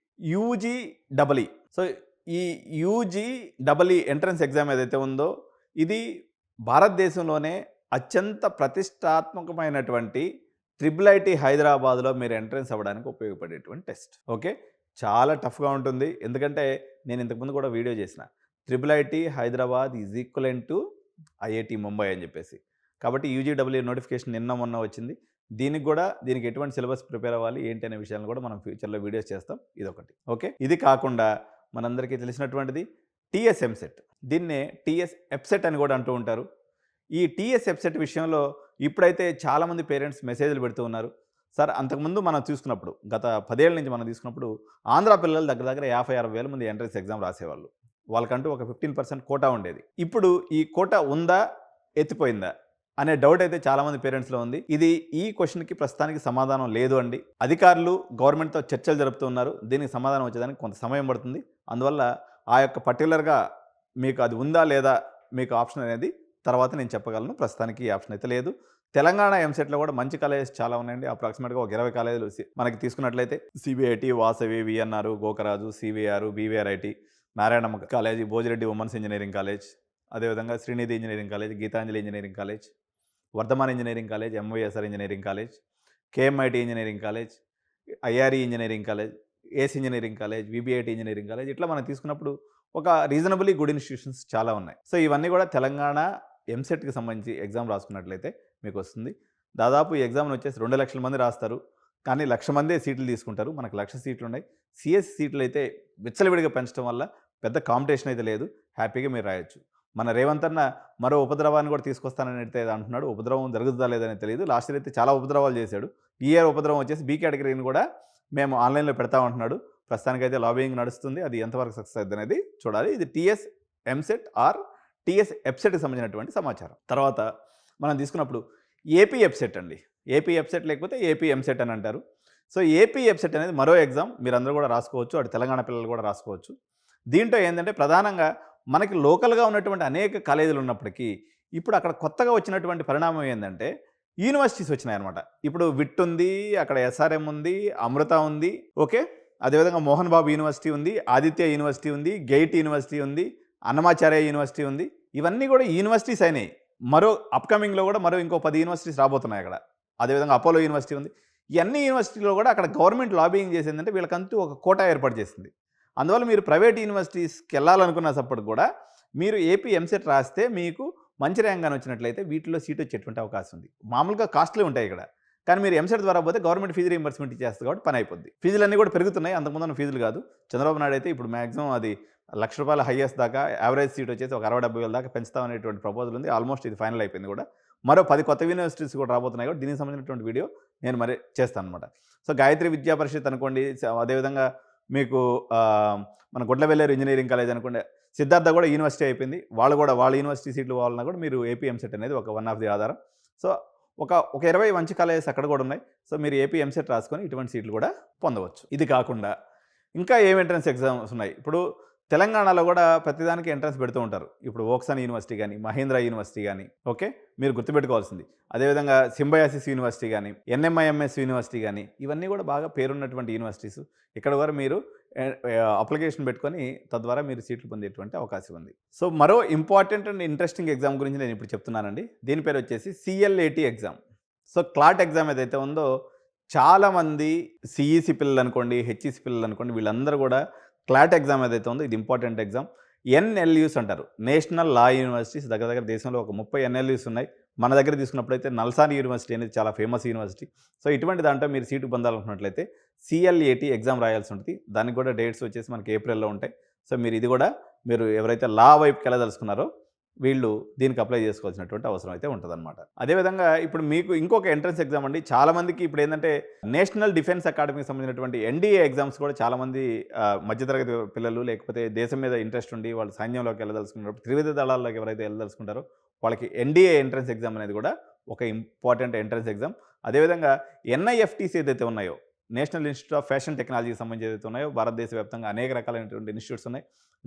UGEE. సో ఈ UGEE ఎంట్రన్స్ ఎగ్జామ్ ఏదైతే ఉందో ఇది భారతదేశంలోనే అత్యంత ప్రతిష్టాత్మకమైనటువంటి IIIT హైదరాబాద్లో మీరు ఎంట్రన్స్ అవ్వడానికి ఉపయోగపడేటువంటి టెస్ట్. ఓకే. చాలా టఫ్గా ఉంటుంది. ఎందుకంటే నేను ఇంతకుముందు కూడా వీడియో చేసిన IIIT Hyderabad is equivalent to IIT Mumbai అని చెప్పేసి. కాబట్టి UGEE నోటిఫికేషన్ నిన్న మొన్న వచ్చింది. దీనికి ఎటువంటి సిలబస్ ప్రిపేర్ అవ్వాలి ఏంటి అనే విషయాన్ని కూడా మనం ఫ్యూచర్లో వీడియోస్ చేస్తాం. ఇదొకటి. ఓకే. ఇది కాకుండా మనందరికీ తెలిసినటువంటిది TS ఎంసెట్. దీన్నే TS ఎప్సెట్ అని కూడా అంటూ ఉంటారు. ఈ TS ఎప్సెట్ విషయంలో ఇప్పుడైతే చాలామంది పేరెంట్స్ మెసేజ్లు పెడుతూ ఉన్నారు. సార్ అంతకుముందు మనం చూసుకున్నప్పుడు గత 10 ఏళ్ల నుంచి మనం తీసుకున్నప్పుడు ఆంధ్ర పిల్లలు దగ్గర 50-60 వేల మంది ఎంట్రన్స్ ఎగ్జామ్ రాసేవాళ్ళు. వాళ్ళకంటూ ఒక 15% కోటా ఉండేది. ఇప్పుడు ఈ కోటా ఉందా, ఎత్తిపోయిందా అనే డౌట్ అయితే చాలామంది పేరెంట్స్లో ఉంది. ఈ క్వశ్చన్కి ప్రస్తుతానికి సమాధానం లేదు అండి. అధికారులు గవర్నమెంట్తో చర్చలు జరుపుతూ ఉన్నారు. దీనికి సమాధానం వచ్చేదానికి కొంత సమయం పడుతుంది. అందువల్ల ఆ యొక్క పర్టికులర్గా మీకు అది ఉందా లేదా మీకు ఆప్షన్ అనేది తర్వాత నేను చెప్పగలను. ప్రస్తుతానికి ఈ ఆప్షన్ అయితే లేదు. తెలంగాణ ఎంసెట్లో కూడా మంచి కాలేజెస్ చాలా ఉన్నాయండి. అప్రాక్సిమేట్గా ఒక 20 కాలేజీలు మనకి తీసుకున్నట్లయితే CBIT, Vasavi, VNR, Gokaraju, CVR, BVRIT, Narayanamma college, Bhojireddy women's engineering college, అదేవిధంగా Srinidhi engineering college, Geethanjali engineering college, Vardhaman engineering college, MYSR engineering college, KMIT engineering college, IRE engineering college, ACE engineering college, VBIT engineering college, ఇట్లా మనం తీసుకున్నప్పుడు ఒక రీజనబుల్లీ గుడ్ ఇన్స్టిట్యూషన్స్ చాలా ఉన్నాయి. So ఇవన్నీ కూడా తెలంగాణ ఎంసెట్కి సంబంధించి ఎగ్జామ్ రాసుకున్నట్లయితే మీకు వస్తుంది. దాదాపు ఈ ఎగ్జామ్ని వచ్చేసి 2 లక్షల మంది రాస్తారు. కానీ 1,00,000 మందే సీట్లు తీసుకుంటారు. మనకు 1,00,000 సీట్లు ఉన్నాయి. CSE సీట్లు అయితే విచ్చలవిడిగా పెంచడం వల్ల పెద్ద కాంపిటీషన్ అయితే లేదు. హ్యాపీగా మీరు రాయొచ్చు. మన రేవంత్ అన్న మరో ఉపద్రవాన్ని కూడా తీసుకొస్తానని అయితే అంటున్నాడు. ఉపద్రవం జరుగుతుందా లేదని తెలియదు. లాస్ట్ ఇయర్ అయితే చాలా ఉపద్రవాలు చేశాడు. ఈ ఇయర్ ఉపద్రవం వచ్చేసి B కేటగిరీని కూడా మేము ఆన్లైన్లో పెడతామంటున్నాడు. ప్రస్తుతానికైతే లాబింగ్ నడుస్తుంది. అది ఎంతవరకు సక్సెస్ అవుతుంది అనేది చూడాలి. ఇది TS ఎంసెట్ ఆర్ TS ఎప్సెట్కి సంబంధించినటువంటి సమాచారం. తర్వాత మనం తీసుకున్నప్పుడు AP ఎప్సెట్ అండి. AP ఎప్సెట్ లేకపోతే AP ఎంసెట్ అని అంటారు. సో AP ఎప్సెట్ అనేది మరో ఎగ్జామ్. మీరందరూ కూడా రాసుకోవచ్చు. అటు తెలంగాణ పిల్లలు కూడా రాసుకోవచ్చు. దీంట్లో ఏంటంటే ప్రధానంగా మనకి లోకల్గా ఉన్నటువంటి అనేక కాలేజీలు ఉన్నప్పటికీ ఇప్పుడు అక్కడ కొత్తగా వచ్చినటువంటి పరిణామం ఏంటంటే యూనివర్సిటీస్ వచ్చినాయన్నమాట. ఇప్పుడు విట్ ఉంది, అక్కడ SRM ఉంది, అమృత ఉంది. ఓకే. అదేవిధంగా మోహన్ బాబు యూనివర్సిటీ ఉంది, ఆదిత్య యూనివర్సిటీ ఉంది, గెయిట్ యూనివర్సిటీ ఉంది, అన్నమాచార్య యూనివర్సిటీ ఉంది. ఇవన్నీ కూడా యూనివర్సిటీస్ అయినాయి. మరో అప్కమింగ్లో కూడా ఇంకో 10 యూనివర్సిటీస్ రాబోతున్నాయి అక్కడ. అదేవిధంగా అపోలో యూనివర్సిటీ ఉంది. ఈ అన్ని యూనివర్సిటీలో కూడా అక్కడ గవర్నమెంట్ లాబింగ్ చేసిందంటే వీళ్ళకంటూ ఒక కోటా ఏర్పాటు చేసింది. అందువల్ల మీరు ప్రైవేట్ యూనివర్సిటీస్కి వెళ్ళాలనుకున్నప్పుడు కూడా మీరు AP ఎంసెట్ రాస్తే మీకు మంచి ర్యాంక్ అని వచ్చినట్లయితే వీటిలో సీట్ వచ్చేటువంటి అవకాశం ఉంది. మామూలుగా కాస్ట్లీ ఉంటాయి ఇక్కడ. కానీ మీరు ఎంసెట్ ద్వారా పోతే గవర్నమెంట్ ఫీజు రీయింబర్స్మెంట్ ఇచ్చేస్తుంది కాబట్టి పని అయిపోద్ది. ఫీజులన్నీ కూడా పెరుగుతున్నాయి. అంతకుముందు ఫీజులు కాదు. చంద్రబాబు నాయుడు అయితే ఇప్పుడు మ్యాక్సిమం అది ₹1,00,000 హైయెస్ట్ దాకా, యావరేజ్ సీట్ వచ్చేసి ఒక 60-70 వేల దాకా పెంచుతామనేటువంటి ప్రపోజల్ ఉంది. ఆల్మోస్ట్ ఇది ఫైనల్ అయిపోయింది కూడా. మరో 10 కొత్త యూనివర్సిటీస్ కూడా రాబోతున్నాయి కాబట్టి దీనికి సంబంధించినటువంటి వీడియో నేను మరి చేస్తాను అనమాట. సో గాయత్రి విద్యా పరిషత్ అనుకోండి, అదేవిధంగా మీకు మన గుడ్లవెల్లేరు ఇంజనీరింగ్ కాలేజ్ అనుకోండి, సిద్ధార్థ కూడా యూనివర్సిటీ అయిపోయింది. వాళ్ళ యూనివర్సిటీ సీట్లు కావాలన్నా కూడా మీరు AP ఎంసెట్ అనేది వన్ ఆఫ్ ది ఆధారం. సో ఒక 20 మంచి కాలేజెస్ అక్కడ కూడా ఉన్నాయి. సో మీరు AP ఎంసెట్ రాసుకొని ఇటువంటి సీట్లు కూడా పొందవచ్చు. ఇది కాకుండా ఇంకా ఏం ఎంట్రన్స్ ఎగ్జామ్స్ ఉన్నాయి. ఇప్పుడు తెలంగాణలో కూడా ప్రతిదానికి ఎంట్రన్స్ పెడుతూ ఉంటారు. ఇప్పుడు ఓక్సన్ యూనివర్సిటీ కానీ, మహేంద్ర యూనివర్సిటీ కానీ, ఓకే, మీరు గుర్తుపెట్టుకోవాల్సింది. అదేవిధంగా సింబయాసిస్ యూనివర్సిటీ కానీ, NMIMS యూనివర్సిటీ కానీ, ఇవన్నీ కూడా బాగా పేరున్నటువంటి యూనివర్సిటీస్. ఇక్కడ కూడా మీరు అప్లికేషన్ పెట్టుకొని తద్వారా మీరు సీట్లు పొందేటువంటి అవకాశం ఉంది. సో మరో ఇంపార్టెంట్ అండ్ ఇంట్రెస్టింగ్ ఎగ్జామ్ గురించి నేను ఇప్పుడు చెప్తున్నానండి. దీని పేరు వచ్చేసి CLAT exam. So clot exam ఏదైతే ఉందో చాలామంది CEC పిల్లలు అనుకోండి, HEC పిల్లలు అనుకోండి, వీళ్ళందరూ కూడా క్లాట్ ఎగ్జామ్ ఏదైతే ఉందో ఇది ఇంపార్టెంట్ ఎగ్జామ్. NLUs అంటారు, నేషనల్ లా యూనివర్సిటీస్. దగ్గర దేశంలో ఒక 30 NLUs ఉన్నాయి. మన దగ్గర తీసుకున్నప్పుడైతే నల్సాని యూనివర్సిటీ అనేది చాలా ఫేమస్ యూనివర్సిటీ. సో ఇటువంటి దాంట్లో మీరు సీటు పొందాలనుకున్నట్లయితే CLAT ఎగ్జామ్ రాయాల్సి ఉంటుంది. దానికి కూడా డేట్స్ వచ్చేసి మనకి ఏప్రిల్లో ఉంటాయి. సో మీరు ఎవరైతే లా వైపుకి వెళ్ళదలుచుకున్నారో వీళ్ళు దీనికి అప్లై చేసుకోవాల్సినటువంటి అవసరం అయితే ఉంటుందన్నమాట. అదేవిధంగా ఇప్పుడు మీకు ఇంకొక ఎంట్రన్స్ ఎగ్జామ్ అండి. చాలామందికి ఇప్పుడు ఏంటంటే నేషనల్ డిఫెన్స్ అకాడమీకి సంబంధించినటువంటి NDA ఎగ్జామ్స్ కూడా చాలామంది మధ్యతరగతి పిల్లలు లేకపోతే దేశం మీద ఇంట్రెస్ట్ ఉండి వాళ్ళు సైన్యంలోకి వెళ్ళదలుచుకున్నప్పుడు త్రివిధ దళాల్లోకి ఎవరైతే వెళ్ళదలుచుకుంటారో వాళ్ళకి NDA ఎంట్రన్స్ ఎగ్జామ్ అనేది కూడా ఒక ఇంపార్టెంట్ ఎంట్రన్స్ ఎగ్జామ్. అదేవిధంగా NIFTs ఏదైతే ఉన్నాయో నేషనల్ ఇన్స్టిట్యూట్ ఆఫ్ ఫ్యాషన్ టెక్నాలజీకి సంబంధించి ఏదైతే ఉన్నాయో భారతదేశ వ్యాప్తంగా అనేక రకాలైనటువంటి ఇన్స్టిట్యూట్స్ ఉన్నాయి.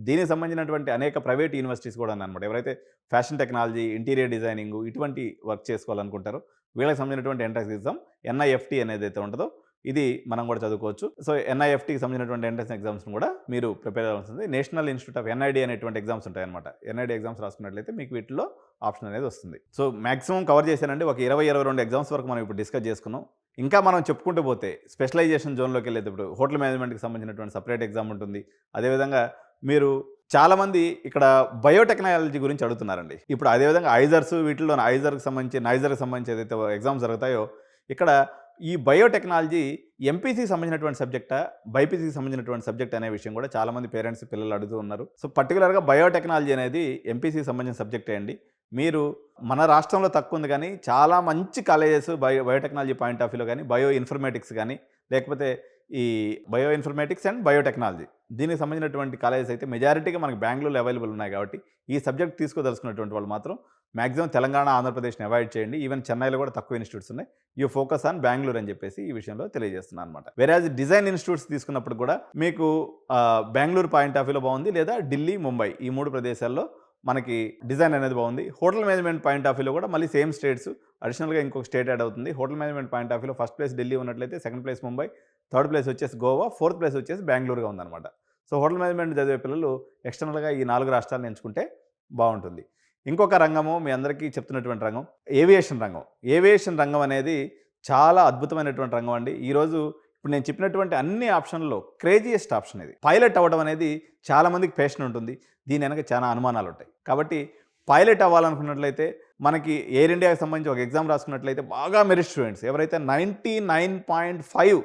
దీనికి సంబంధించినటువంటి అనేక ప్రైవేట్ యూనివర్సిటీస్ కూడా ఉన్నాయన్నమాట. ఎవరైతే ఫ్యాషన్ టెక్నాలజీ, ఇంటీరియర్ డిజైనింగ్ ఇటువంటి వర్క్ చేసుకోవాలనుకుంటారో వీళ్ళకి సంబంధించినటువంటి ఎంట్రన్స్ ఎగ్జామ్ ఎన్ఐఎఫ్టీ అనేది అయితే ఉంటుందో ఇది మనం కూడా చదువుకోవచ్చు. సో ఎన్ఐఎఫ్టీకి సంబంధించినటువంటి ఎంట్రన్స్ ఎగ్జామ్స్ని కూడా మీరు ప్రిపేర్ అవ్వాల్సింది. నేషనల్ ఇన్స్టిట్యూట్ ఆఫ్ ఎన్ఐడి అనేటువంటి ఎగ్జామ్స్ ఉంటాయన్నమాట. ఎన్ఐడి ఎగ్జామ్స్ రాసుకున్నట్లయితే మీకు వీటిలో ఆప్షన్ అనేది వస్తుంది. సో మ్యాక్సిమం కవర్ చేశానండి. ఒక 20-22 ఎగ్జామ్స్ వరకు మనం ఇప్పుడు డిస్కస్ చేసుకున్నాం. ఇంకా మనం చెప్పుకుంటూ పోతే స్పెషలైజేషన్ జోన్లోకి వెళ్ళేటప్పుడు హోటల్ మేనేజ్మెంట్కి సంబంధించినటువంటి సపరేట్ ఎగ్జామ్ ఉంటుంది. అదేవిధంగా మీరు చాలామంది ఇక్కడ బయోటెక్నాలజీ గురించి అడుగుతున్నారండి. ఇప్పుడు అదేవిధంగా ఐజర్స్ వీటిలో నైజర్కి సంబంధించి ఏదైతే ఎగ్జామ్స్ జరుగుతాయో ఇక్కడ ఈ బయోటెక్నాలజీ ఎంపీసీకి సంబంధించినటువంటి సబ్జెక్టా, బైపీసీకి సంబంధించినటువంటి సబ్జెక్ట్ అనే విషయం కూడా చాలామంది పేరెంట్స్ పిల్లలు అడుగుతూ ఉన్నారు. సో పర్టికులర్గా బయోటెక్నాలజీ అనేది ఎంపీసీకి సంబంధించిన సబ్జెక్టే అండి. మీరు మన రాష్ట్రంలో తక్కువ ఉంది కానీ చాలా మంచి కాలేజెస్ బయోటెక్నాలజీ పాయింట్ ఆఫ్ వ్యూలో కానీ బయో ఇన్ఫర్మేటిక్స్ కానీ లేకపోతే ఈ బయో ఇన్ఫర్మేటిక్స్ అండ్ బయోటెక్నాలజీ దీనికి సంబంధించినటువంటి కాలేజెస్ అయితే మెజారిటీగా మనకి బెంగళూరులో అవైలబుల్ ఉన్నాయి. కాబట్టి ఈ సబ్జెక్ట్ తీసుకోదలుచుకున్నటువంటి వాళ్ళు మాత్రం మ్యాక్సిమం తెలంగాణ, ఆంధ్రప్రదేశ్ని అవాయిడ్ చేయండి. ఈవెన్ చెన్నైలో కూడా తక్కువ ఇన్స్టిట్యూట్స్ ఉన్నాయి. యూ ఫోకస్ ఆన్ బెంగళూరు అని చెప్పేసి ఈ విషయంలో తెలియజేస్తున్నాను అనమాట. వేరేజ్ డిజైన్ ఇన్స్టిట్యూట్స్ తీసుకున్నప్పుడు కూడా మీకు బెంగళూరు పాయింట్ ఆఫ్ వ్యూలో బాగుంది, లేదా ఢిల్లీ, ముంబై ఈ 3 ప్రదేశాల్లో మనకి డిజైన్ అనేది బాగుంది. హోటల్ మేనేజ్మెంట్ పాయింట్ ఆఫ్ వ్యూలో కూడా మళ్ళీ సేమ్ స్టేట్స్ అడిషనల్గా ఇంకొక స్టేట్ యాడ్ అవుతుంది. హోటల్ మేనేజ్మెంట్ పాయింట్ ఆఫ్ వ్యూలో ఫస్ట్ ప్లేస్ ఢిల్లీ ఉన్నట్లయితే second place Mumbai, third place వచ్చేసి గోవా, ఫోర్త్ ప్లేస్ వచ్చేసి బెంగళూరుగా ఉందన్నమాట. సో హోటల్ మేనేజ్మెంట్ చదివే పిల్లలు ఎక్స్టర్నల్గా ఈ 4 రాష్ట్రాలను ఎంచుకుంటే బాగుంటుంది. ఇంకొక రంగము మీ అందరికీ చెప్తున్నటువంటి రంగం ఏవియేషన్ రంగం. ఏవియేషన్ రంగం అనేది చాలా అద్భుతమైనటువంటి రంగం అండి. ఈరోజు ఇప్పుడు నేను చెప్పినటువంటి అన్ని ఆప్షన్లో క్రేజియస్ట్ ఆప్షన్ ఇది. పైలట్ అవ్వడం అనేది చాలామందికి ప్యాషన్ ఉంటుంది. దీని వెనక చాలా అనుమానాలు ఉంటాయి. కాబట్టి పైలట్ అవ్వాలనుకున్నట్లయితే మనకి ఎయిర్ ఇండియాకి సంబంధించి ఒక ఎగ్జామ్ రాసుకున్నట్లయితే బాగా మెరిట్ స్టూడెంట్స్ ఎవరైతే 99.5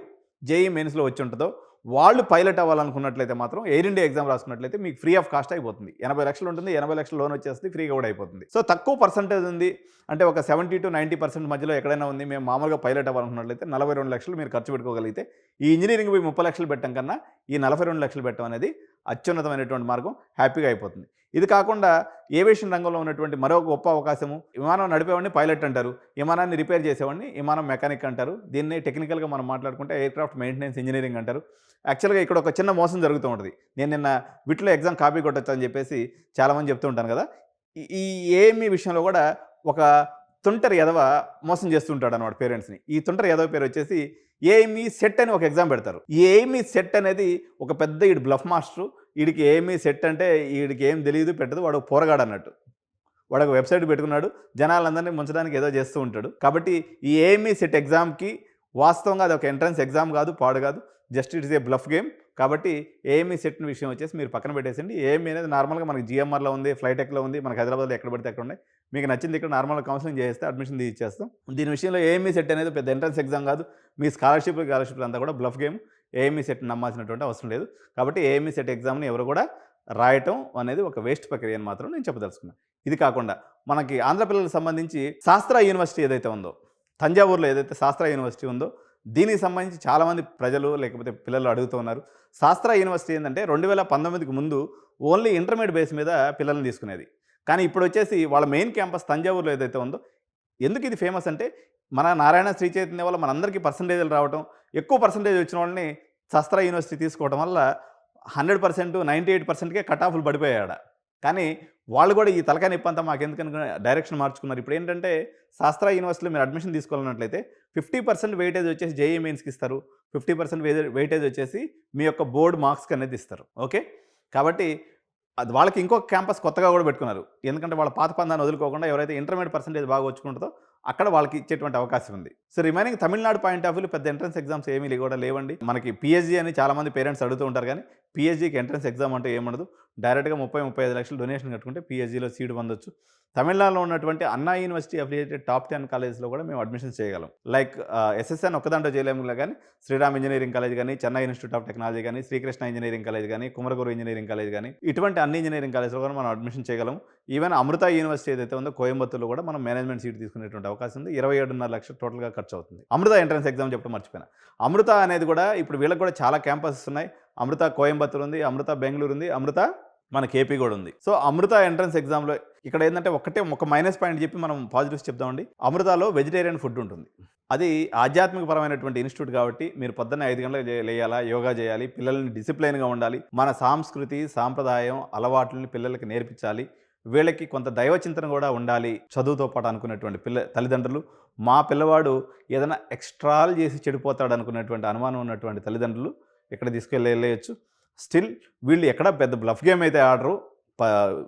జేఈ మెయిన్స్లో వచ్చి ఉంటుందో వాళ్ళు పైలట్ అవ్వాలనుకున్నట్లయితే మాత్రం ఎయిర్ ఇండియా ఎగ్జామ్ రాసుకున్నట్లయితే మీకు ఫ్రీ ఆఫ్ కాస్ట్ అయిపోతుంది. 80 లక్షలు ఉంటుంది, 80 లక్షల లోన్ వచ్చేస్తుంది, ఫ్రీగా కూడా అయిపోతుంది. సో తక్కువ పర్సెంటేజ్ ఉంది అంటే ఒక 70 to 90% మధ్యలో ఎక్కడైనా ఉంది, మేము మామూలుగా పైలట్ అవ్వాలనుకున్నట్లయితే 42 లక్షలు మీరు ఖర్చు పెట్టుకోగలిగితే ఈ ఇంజనీరింగ్ పోయి 30 లక్షలు పెట్టడం కన్నా ఈ 42 లక్షలు పెట్టడం అనేది అత్యున్నతమైనటువంటి మార్గం, హ్యాపీగా అయిపోతుంది. ఇది కాకుండా ఏవియేషన్ రంగంలో ఉన్నటువంటి మరో గొప్ప అవకాశము, విమానం నడిపేవాడిని పైలట్ అంటారు, విమానాన్ని రిపేర్ చేసేవాడిని విమానం మెకానిక్ అంటారు. దీన్ని టెక్నికల్గా మనం మాట్లాడుకుంటే ఎయిర్క్రాఫ్ట్ మెయింటెనెన్స్ ఇంజనీరింగ్ అంటారు. యాక్చువల్గా ఇక్కడ ఒక చిన్న మోసం జరుగుతూ ఉంటుంది. నేను నిన్న వీటిలో ఎగ్జామ్ కాపీ కొట్టచ్చు అని చెప్పేసి చాలామంది చెప్తూ ఉంటాను కదా. ఈ ఏమి విషయంలో కూడా ఒక తుంటరి ఎదవ మోసం చేస్తుంటాడు అన్నమాట పేరెంట్స్ని. ఈ తుంటరి ఎదవ పేరు వచ్చేసి ఏఎంఈ సెట్ అని ఒక ఎగ్జామ్ పెడతారు. ఈ ఏఎంఈ సెట్ అనేది ఒక పెద్ద ఈడు బ్లఫ్ మాస్టరు. వీడికి ఏఎంఈ సెట్ అంటే వీడికి ఏం తెలియదు, పెట్టదు, వాడు పోరగాడు అన్నట్టు. వాడు ఒక వెబ్సైట్ పెట్టుకున్నాడు, జనాలందరినీ ముంచడానికి ఏదో చేస్తూ ఉంటాడు. కాబట్టి ఈ ఏఎంఈ సెట్ ఎగ్జామ్కి వాస్తవంగా అది ఒక ఎంట్రన్స్ ఎగ్జామ్ కాదు, పాడు కాదు, just it is a bluff game. కాబట్టి ఏఎంఈ సెట్ విషయం వచ్చేసి మీరు పక్కన పెట్టేసండి. ఏఎంఈ అనేది నార్మల్గా మనకి జిఎంఆర్లో ఉంది, ఫ్లైటెక్లో ఉంది, మనకి హైదరాబాద్లో ఎక్కడ పడితే అక్కడ ఉన్నాయి. మీకు నచ్చింది ఇక్కడ నార్మల్గా కౌన్సిలింగ్ చేస్తే అడ్మిషన్ ఇచ్చేస్తాం. దీని విషయంలో ఏఎంఈ సెట్ అనేది పెద్ద ఎంట్రన్స్ ఎగ్జామ్ కాదు. మీ స్కాలర్షిప్లు అంతా కూడా బ్లఫ్ గేమ్. ఏఎంఈ సెట్ నమ్మాల్సినటువంటి అవసరం లేదు. కాబట్టి ఏఎంఈ సెట్ ఎగ్జామ్ని ఎవరు కూడా రాయటం అనేది ఒక వేస్ట్ ప్రక్రియ అని మాత్రం నేను చెప్పదలుచుకున్నాను. ఇది కాకుండా మనకి ఆంధ్ర పిల్లలకు సంబంధించి శాస్త్ర యూనివర్సిటీ ఏదైతే ఉందో, తంజావూరులో ఏదైతే శాస్త్ర యూనివర్సిటీ ఉందో దీనికి సంబంధించి చాలామంది ప్రజలు లేకపోతే పిల్లలు అడుగుతూ ఉన్నారు. శాస్త్ర యూనివర్సిటీ ఏంటంటే 2019కి ముందు ఓన్లీ ఇంటర్మీడియట్ బేస్ మీద పిల్లల్ని తీసుకునేది. కానీ ఇప్పుడు వచ్చేసి వాళ్ళ మెయిన్ క్యాంపస్ తంజావూరులో ఏదైతే ఉందో, ఎందుకు ఇది ఫేమస్ అంటే మన నారాయణ శ్రీ చైతన్య వల్ల మనందరికీ పర్సంటేజ్లు రావడం, ఎక్కువ పర్సంటేజ్ వచ్చిన వాళ్ళని శాస్త్ర యూనివర్సిటీ తీసుకోవడం వల్ల 100%, 98%కే కట్ ఆఫ్లు పడిపోయాడు. కానీ వాళ్ళు కూడా ఈ తలకాయ నొప్పి అంతా మాకు ఎందుకని డైరెక్షన్ మార్చుకున్నారు. ఇప్పుడు ఏంటంటే శాస్త్ర యూనివర్సిటీలో మీరు అడ్మిషన్ తీసుకోవాలన్నట్లయితే 50% వెయిటేజ్ వచ్చేసి జేఈ మెయిన్స్కి ఇస్తారు, 50% వెయిటేజ్ వచ్చేసి మీ యొక్క బోర్డ్ మార్క్స్కి అనేది ఇస్తారు. ఓకే, కాబట్టి అది వాళ్ళకి ఇంకొక క్యాంపస్ కొత్తగా కూడా పెట్టుకున్నారు. ఎందుకంటే వాళ్ళ పాత పందాన్ని వదులుకోకుండా ఎవరైతే ఇంటర్మీడియట్ పర్సెంటేజ్ బాగా వచ్చుకుంటుందో అక్కడ వాళ్ళకి ఇచ్చేటువంటి అవకాశం ఉంది. So remaining Tamil Nadu point of వ్యూలో పెద్ద ఎంట్రన్స్ ఎగ్జామ్స్ ఏమీ కూడా లేవండి. మనకి పిహెచ్డీ అని చాలామంది పేరెంట్స్ అడుగుతూ ఉంటారు, కానీ పిహెచ్డీకి ఎంట్రన్స్ ఎగ్జామ్ అంటే ఏమనదు. డైరెక్ట్గా 30-35 లక్షలు డొనేషన్ కట్టుకుంటే పిహెచ్డీలో సీట్ పొందొచ్చు. తమిళనాడులో ఉన్నటువంటి అన్నా యూనివర్సిటీ అఫిలియేటెడ్ టాప్ 10 కాలేజెస్లో కూడా మేము అడ్మిషన్స్ చేయగలం. లైక్ ఎస్ఎస్ఎన్ ఒక్కదాంట్లో చేయలేము కానీ శ్రీరామ్ ఇంజనీరింగ్ కాలేజ్ కానీ, చెన్నై ఇన్స్టిట్యూట్ ఆఫ్ టెక్నాలజీ కానీ, శ్రీకృష్ణ ఇంజనీరింగ్ కాలేజ్ కానీ, కుమరగురు ఇంజనీరింగ్ కాలేజ్ కానీ, ఇటువంటి అన్ని ఇంజనీరింగ్ కాలేజ్లో కూడా మనం అడ్మిషన్ చేయగలం. ఈవెన్ అమృత యూనివర్సిటీ ఏదైతే ఉందో కోయంబత్తూరులో కూడా మనం మేనేజ్మెంట్ సీట్ తీసుకునేటువంటి అవకాశం ఉంది. 27.5 లక్షలు టోటల్గా ఖర్చు అవుతుంది. అమృత ఎంట్రన్స్ ఎగ్జామ్ చెప్పడం మర్చిపోయినా. అమృత అనేది కూడా ఇప్పుడు వీళ్ళకి కూడా చాలా క్యాంపసెస్ ఉన్నాయి. అమృత కోయంబత్తూరు ఉంది, అమృత బెంగళూరు ఉంది, అమృత మన కేపీ కూడా ఉంది. సో అమృత ఎంట్రన్స్ ఎగ్జామ్లో ఇక్కడ ఏంటంటే ఒక మైనస్ పాయింట్ చెప్పి మనం పాజిటివ్స్ చెప్తామండి. అమృతలో వెజిటేరియన్ ఫుడ్ ఉంటుంది. అది ఆధ్యాత్మికపరమైనటువంటి ఇన్స్టిట్యూట్ కాబట్టి మీరు పొద్దున్న 5 గంటలకు లేయాలా, యోగా చేయాలి, పిల్లల్ని డిసిప్లైన్గా ఉండాలి, మన సంస్కృతి సాంప్రదాయం అలవాట్లని పిల్లలకి నేర్పించాలి, వీళ్ళకి కొంత దైవచింతన కూడా ఉండాలి చదువుతో పాటు అనుకునేటువంటి తల్లిదండ్రులు, మా పిల్లవాడు ఏదైనా ఎక్స్ట్రాలు చేసి చెడిపోతాడు అనుకునేటువంటి అనుమానం ఉన్నటువంటి తల్లిదండ్రులు ఇక్కడ తీసుకెళ్ళేయచ్చు. స్టిల్ వీళ్ళు ఎక్కడ పెద్ద బ్లఫ్ గేమ్ అయితే ఆడరు,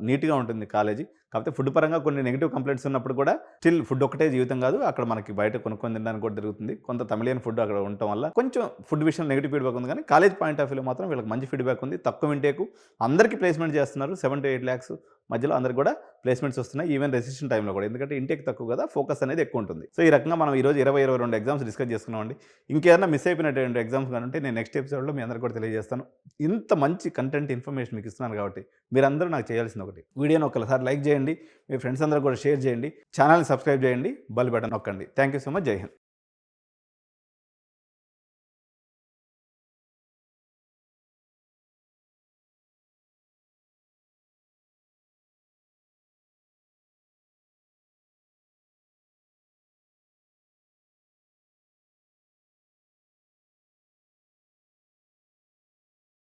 నీట్గా ఉంటుంది కాలేజీ. కాకపోతే ఫుడ్ పరంగా కొన్ని నెగిటివ్ కంప్లైంట్స్ ఉన్నప్పుడు కూడా స్టిల్ ఫుడ్ ఒకటే జీవితం కాదు, అక్కడ మనకి బయట కొనుక్కొని తినడానికి కూడా జరుగుతుంది. కొంత తమిళియన్ ఫుడ్ అక్కడ ఉండటం వల్ల కొంచెం ఫుడ్ విషయం నెగిటివ్ ఫీడ్బ్యాక్ ఉంది, కానీ కాలేజ్ పాయింట్ ఆఫ్ వ్యూలో మాత్రం వీళ్ళకి మంచి ఫీడ్బ్యాక్ ఉంది. తక్కువ ఇంటేకు అందరికీ ప్లేస్మెంట్ చేస్తున్నారు. 7 to 8 lakhs మధ్యలో అందరికి కూడా ప్లేస్మెంట్స్ వస్తున్నాయి, ఈవెన్ రెసిస్టెంట్ టైంలో కూడా. ఎందుకంటే ఇంటేక్ తక్కువ కదా, ఫోకస్ అనేది ఎక్కువ ఉంటుంది. సో ఈ రకంగా మనం ఈరోజు 22 ఎగ్జామ్స్ డిస్కస్ చేసుకున్నామండి. ఇంకేదైనా మిస్ అయిపోయినటువంటి ఎగ్జామ్స్ కానీ నేను నెక్స్ట్ ఎపిసోడ్లో మీ అందరికీ కూడా తెలియజేస్తాను. ఇంత మంచి కంటెంట్ ఇన్ఫర్మేషన్ మీకు ఇస్తున్నాను కాబట్టి మీరందరూ నాకు చేయాల్సింది ఒకటి, వీడియోని ఒకసారి లైక్ చేయండి, మీ ఫ్రెండ్స్ అందరూ కూడా షేర్ చేయండి, ఛానల్ని సబ్స్క్రైబ్ చేయండి, బెల్ బటన్ నొక్కండి. Thank you so much. జై హింద్.